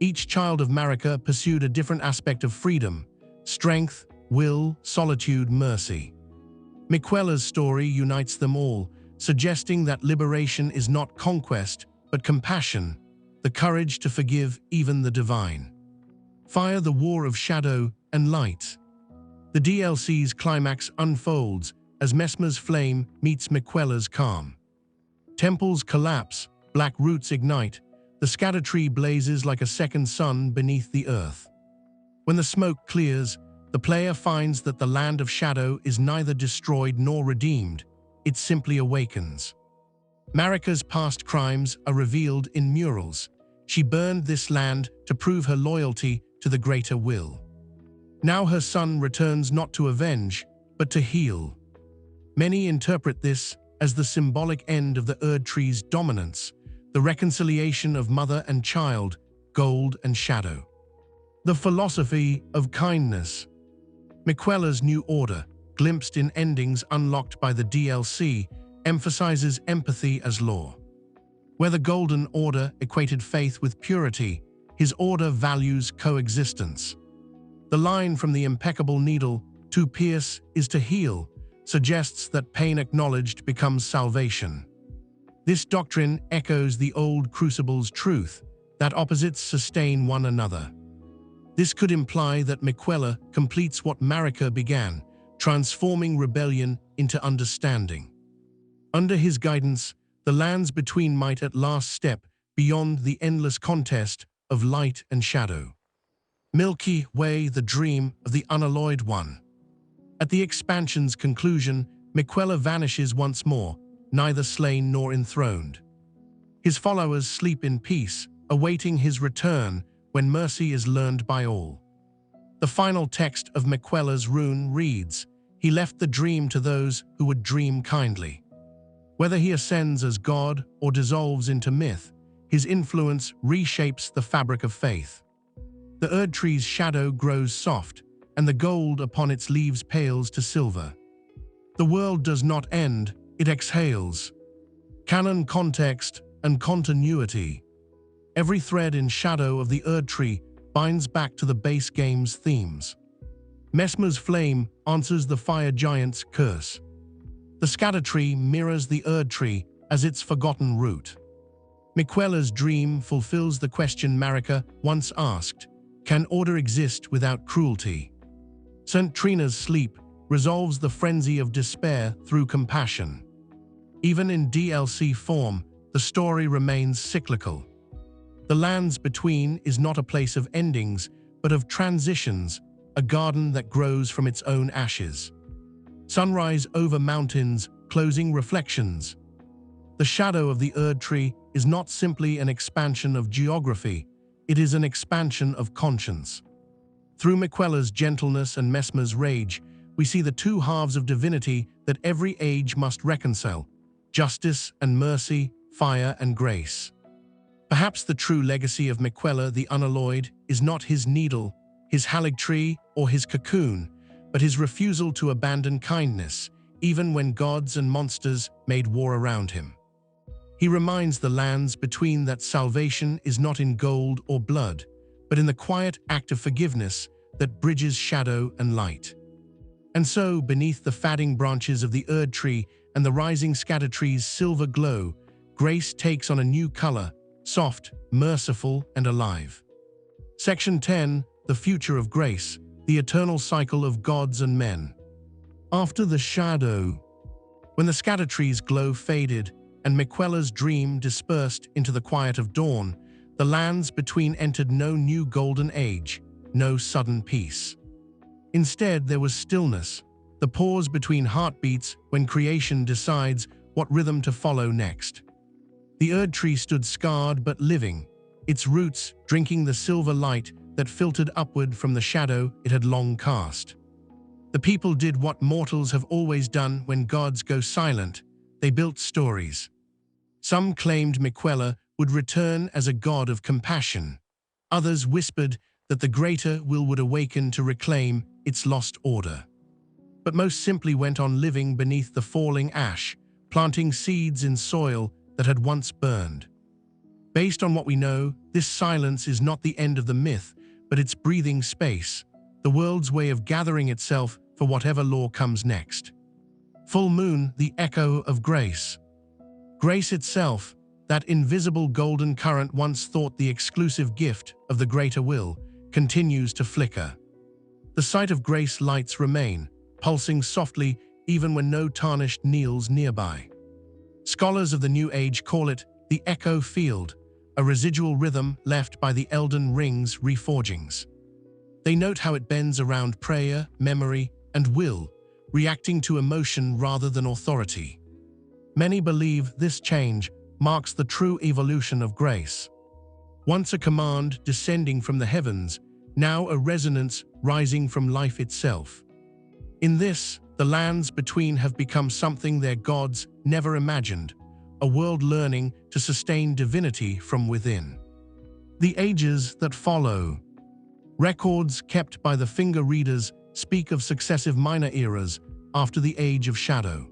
Each child of Marika pursued a different aspect of freedom: strength, will, solitude, mercy. Miquella's story unites them all, suggesting that liberation is not conquest, but compassion, the courage to forgive even the divine. Fire the war of shadow and light. The DLC's climax unfolds as Messmer's flame meets Miquella's calm. Temples collapse, black roots ignite, the Scattertree blazes like a second sun beneath the earth. When the smoke clears, the player finds that the land of shadow is neither destroyed nor redeemed, it simply awakens. Marika's past crimes are revealed in murals. She burned this land to prove her loyalty to the greater will. Now her son returns not to avenge, but to heal. Many interpret this as the symbolic end of the Erdtree's dominance, the reconciliation of mother and child, gold and shadow. The philosophy of kindness. Miquella's new order, glimpsed in endings unlocked by the DLC, emphasizes empathy as law. Where the Golden Order equated faith with purity, his order values coexistence. The line from the impeccable needle, "To pierce is to heal," suggests that pain acknowledged becomes salvation. This doctrine echoes the old Crucible's truth, that opposites sustain one another. This could imply that Miquella completes what Marika began, transforming rebellion into understanding. Under his guidance, the lands between might at last step beyond the endless contest of light and shadow. Milky Way, the dream of the unalloyed one. At the expansion's conclusion, Miquella vanishes once more, neither slain nor enthroned. His followers sleep in peace, awaiting his return when mercy is learned by all. The final text of Miquella's rune reads, "He left the dream to those who would dream kindly." Whether he ascends as god or dissolves into myth, his influence reshapes the fabric of faith. The Erdtree's shadow grows soft, and the gold upon its leaves pales to silver. The world does not end, it exhales. Canon context and continuity. Every thread in shadow of the Erdtree binds back to the base game's themes. Messmer's flame answers the fire giant's curse. The Scattertree mirrors the Erdtree as its forgotten root. Miquella's dream fulfills the question Marika once asked: can order exist without cruelty? St. Trina's sleep resolves the frenzy of despair through compassion. Even in DLC form, the story remains cyclical. The lands between is not a place of endings, but of transitions, a garden that grows from its own ashes. Sunrise over mountains, closing reflections. The shadow of the Erdtree is not simply an expansion of geography, it is an expansion of conscience. Through Miquella's gentleness and Messmer's rage, we see the two halves of divinity that every age must reconcile: justice and mercy, fire and grace. Perhaps the true legacy of Miquella the Unalloyed is not his needle, his Erdtree, or his cocoon, but his refusal to abandon kindness, even when gods and monsters made war around him. He reminds the lands between that salvation is not in gold or blood, but in the quiet act of forgiveness that bridges shadow and light. And so, beneath the fading branches of the Erdtree and the rising scattertree's silver glow, grace takes on a new color, soft, merciful, and alive. Section 10, The Future of Grace, the eternal cycle of gods and men. After the shadow, when the scattertree's glow faded and Miquella's dream dispersed into the quiet of dawn, the lands between entered no new golden age, no sudden peace. Instead, there was stillness, the pause between heartbeats when creation decides what rhythm to follow next. The Erdtree stood scarred but living, its roots drinking the silver light that filtered upward from the shadow it had long cast. The people did what mortals have always done when gods go silent. They built stories. Some claimed Miquella would return as a god of compassion. Others whispered that the greater will would awaken to reclaim its lost order. But most simply went on living beneath the falling ash, planting seeds in soil that had once burned. Based on what we know, this silence is not the end of the myth, but its breathing space, the world's way of gathering itself for whatever law comes next. Full moon, the echo of grace. Grace itself, that invisible golden current once thought the exclusive gift of the greater will, continues to flicker. The sight of grace lights remain, pulsing softly even when no Tarnished kneels nearby. Scholars of the New Age call it the echo field, a residual rhythm left by the Elden Ring's reforgings. They note how it bends around prayer, memory, and will, reacting to emotion rather than authority. Many believe this change marks the true evolution of grace. Once a command descending from the heavens, now a resonance rising from life itself. In this, the lands between have become something their gods never imagined, a world learning to sustain divinity from within. The ages that follow. Records kept by the finger readers speak of successive minor eras after the Age of Shadow.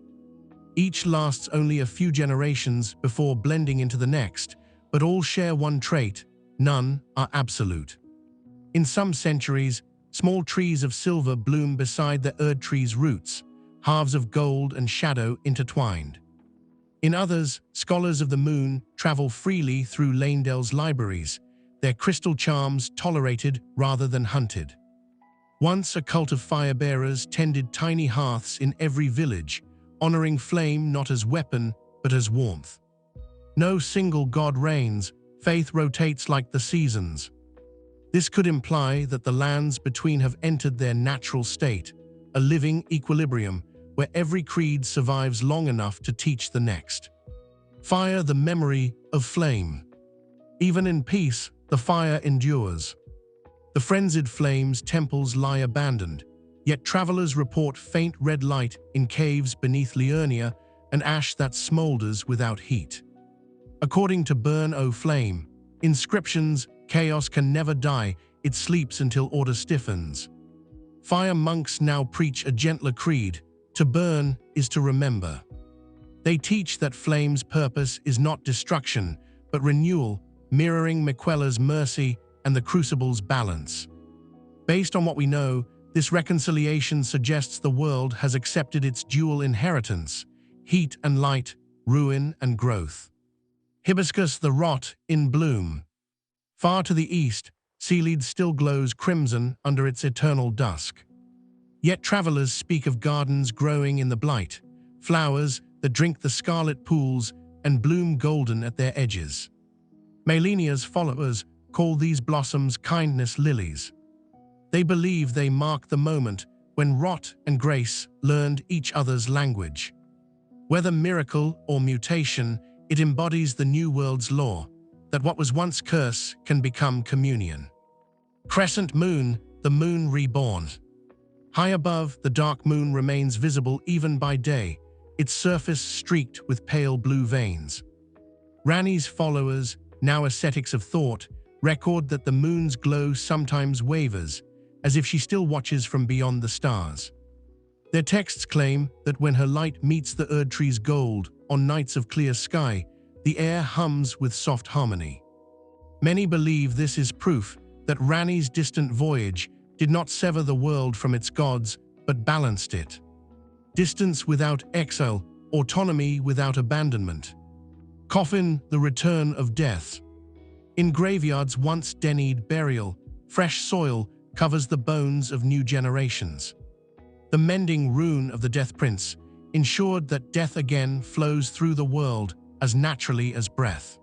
Each lasts only a few generations before blending into the next, but all share one trait: none are absolute. In some centuries, small trees of silver bloom beside the Erdtree's roots, halves of gold and shadow intertwined. In others, scholars of the moon travel freely through Lanedale's libraries, their crystal charms tolerated rather than hunted. Once a cult of fire-bearers tended tiny hearths in every village, honoring flame not as weapon but as warmth. No single god reigns, faith rotates like the seasons. This could imply that the lands between have entered their natural state, a living equilibrium where every creed survives long enough to teach the next. Fire, the memory of flame. Even in peace, the fire endures. The frenzied flame's temples lie abandoned, yet travelers report faint red light in caves beneath Liurnia and ash that smolders without heat. According to Burn, O Flame, inscriptions, chaos can never die, it sleeps until order stiffens. Fire monks now preach a gentler creed: to burn is to remember. They teach that flame's purpose is not destruction, but renewal, mirroring Miquella's mercy and the crucible's balance. Based on what we know, this reconciliation suggests the world has accepted its dual inheritance: heat and light, ruin and growth. Hibiscus, the rot in bloom. Far to the east, Seaweed still glows crimson under its eternal dusk. Yet travelers speak of gardens growing in the blight, flowers that drink the scarlet pools and bloom golden at their edges. Malenia's followers call these blossoms kindness lilies. They believe they mark the moment when rot and grace learned each other's language. Whether miracle or mutation, it embodies the new world's law, that what was once curse can become communion. Crescent moon, the moon reborn. High above, the dark moon remains visible even by day, its surface streaked with pale blue veins. Ranni's followers, now ascetics of thought, record that the moon's glow sometimes wavers, as if she still watches from beyond the stars. Their texts claim that when her light meets the Erdtree's gold on nights of clear sky, the air hums with soft harmony. Many believe this is proof that Ranni's distant voyage did not sever the world from its gods, but balanced it. Distance without exile, autonomy without abandonment. Coffin, the return of death. In graveyards once denied burial, fresh soil covers the bones of new generations. The mending rune of the Death Prince ensured that death again flows through the world as naturally as breath.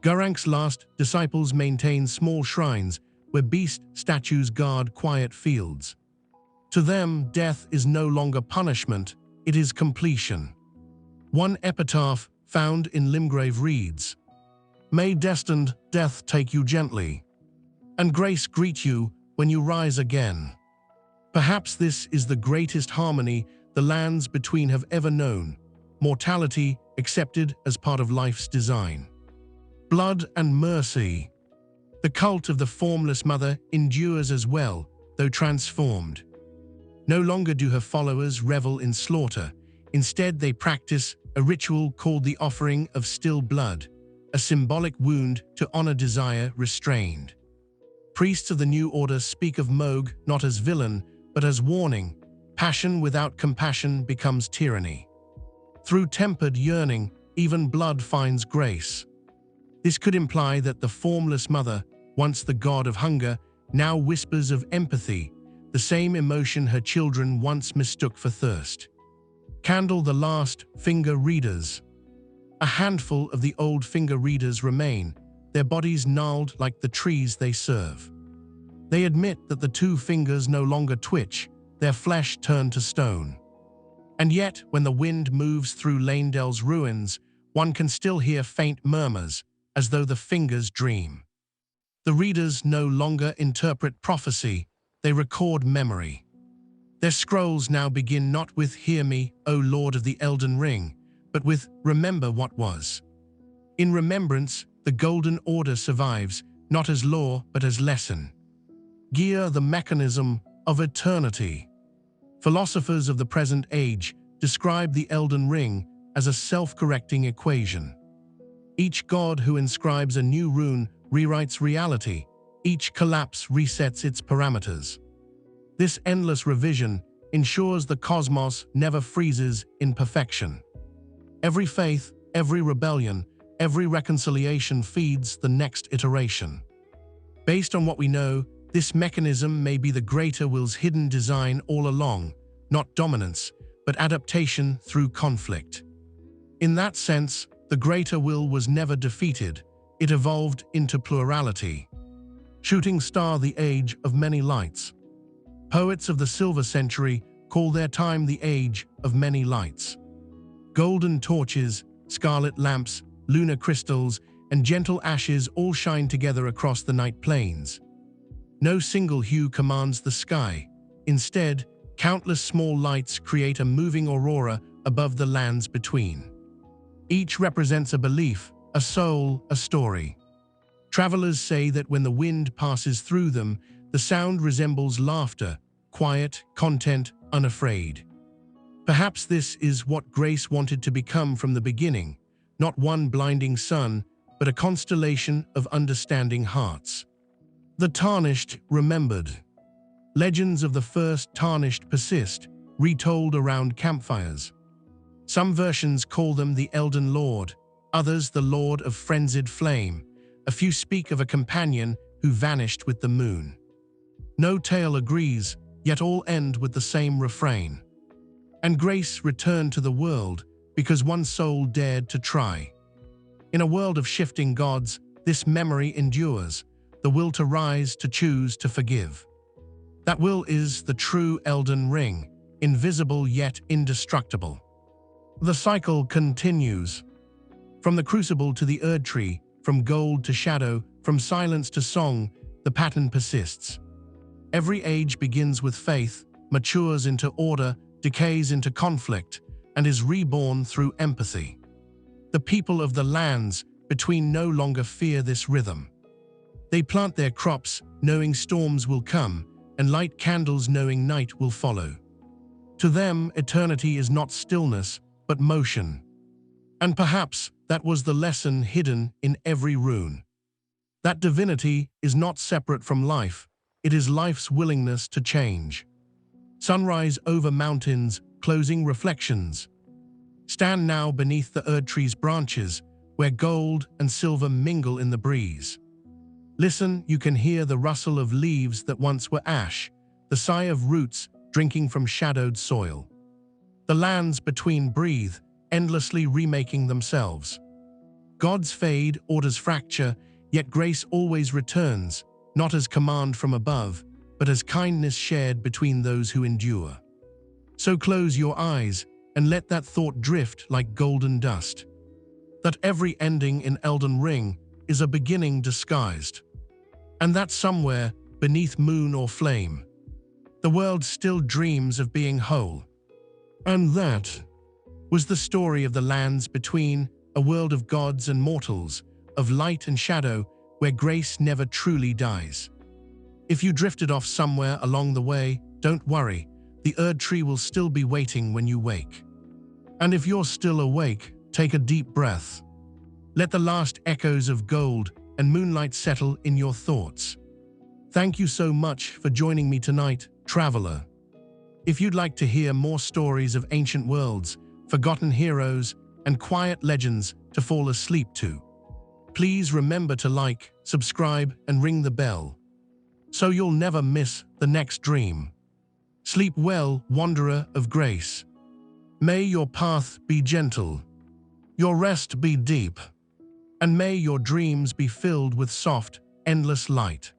Gerank's last disciples maintain small shrines where beast statues guard quiet fields. To them, death is no longer punishment, it is completion. One epitaph found in Limgrave reads, "May destined death take you gently, and grace greet you when you rise again." Perhaps this is the greatest harmony the lands between have ever known, mortality accepted as part of life's design. Blood and mercy. The cult of the formless mother endures as well, though transformed. No longer do her followers revel in slaughter. Instead, they practice a ritual called the offering of still blood, a symbolic wound to honor desire restrained. Priests of the new order speak of Moog not as villain, but as warning. Passion without compassion becomes tyranny. Through tempered yearning, even blood finds grace. This could imply that the formless mother, once the god of hunger, now whispers of empathy, the same emotion her children once mistook for thirst. Candle the last finger readers. A handful of the old finger readers remain, their bodies gnarled like the trees they serve. They admit that the two fingers no longer twitch, their flesh turned to stone. And yet, when the wind moves through Lanedale's ruins, one can still hear faint murmurs, as though the fingers dream. The readers no longer interpret prophecy, they record memory. Their scrolls now begin not with "Hear me, O Lord of the Elden Ring," but with "Remember what was." In remembrance, the Golden Order survives, not as law, but as lesson. Gear, the mechanism of eternity. Philosophers of the present age describe the Elden Ring as a self-correcting equation. Each god who inscribes a new rune rewrites reality. Each collapse resets its parameters. This endless revision ensures the cosmos never freezes in perfection. Every faith, every rebellion, every reconciliation feeds the next iteration. Based on what we know, this mechanism may be the greater will's hidden design all along, not dominance, but adaptation through conflict. In that sense, the greater will was never defeated, it evolved into plurality. Shooting star, the age of many lights. Poets of the Silver Century call their time the age of many lights. Golden torches, scarlet lamps, lunar crystals, and gentle ashes all shine together across the night plains. No single hue commands the sky. Instead, countless small lights create a moving aurora above the lands between. Each represents a belief, a soul, a story. Travelers say that when the wind passes through them, the sound resembles laughter, quiet, content, unafraid. Perhaps this is what Grace wanted to become from the beginning, not one blinding sun, but a constellation of understanding hearts. The Tarnished remembered. Legends of the first Tarnished persist, retold around campfires. Some versions call them the Elden Lord, others the Lord of Frenzied Flame. A few speak of a companion who vanished with the moon. No tale agrees, yet all end with the same refrain. And Grace returned to the world because one soul dared to try. In a world of shifting gods, this memory endures, the will to rise, to choose, to forgive. That will is the true Elden Ring, invisible yet indestructible. The cycle continues. From the crucible to the Erdtree, from gold to shadow, from silence to song, the pattern persists. Every age begins with faith, matures into order, decays into conflict, and is reborn through empathy. The people of the lands between no longer fear this rhythm. They plant their crops, knowing storms will come, and light candles knowing night will follow. To them, eternity is not stillness, but motion. And perhaps that was the lesson hidden in every rune. That divinity is not separate from life, it is life's willingness to change. Sunrise over mountains, closing reflections. Stand now beneath the Erdtree's branches, where gold and silver mingle in the breeze. Listen, you can hear the rustle of leaves that once were ash, the sigh of roots drinking from shadowed soil. The lands between breathe, endlessly remaking themselves. Gods fade, orders fracture, yet grace always returns, not as command from above, but as kindness shared between those who endure. So close your eyes and let that thought drift like golden dust. That every ending in Elden Ring is a beginning disguised. And that somewhere, beneath moon or flame, the world still dreams of being whole. And that was the story of the lands between, a world of gods and mortals, of light and shadow, where grace never truly dies. If you drifted off somewhere along the way, don't worry, the Erdtree will still be waiting when you wake. And if you're still awake, take a deep breath. Let the last echoes of gold and moonlight settle in your thoughts. Thank you so much for joining me tonight, traveler. If you'd like to hear more stories of ancient worlds, forgotten heroes, and quiet legends to fall asleep to, please remember to like, subscribe, and ring the bell, so you'll never miss the next dream. Sleep well, wanderer of grace. May your path be gentle, your rest be deep, and may your dreams be filled with soft, endless light.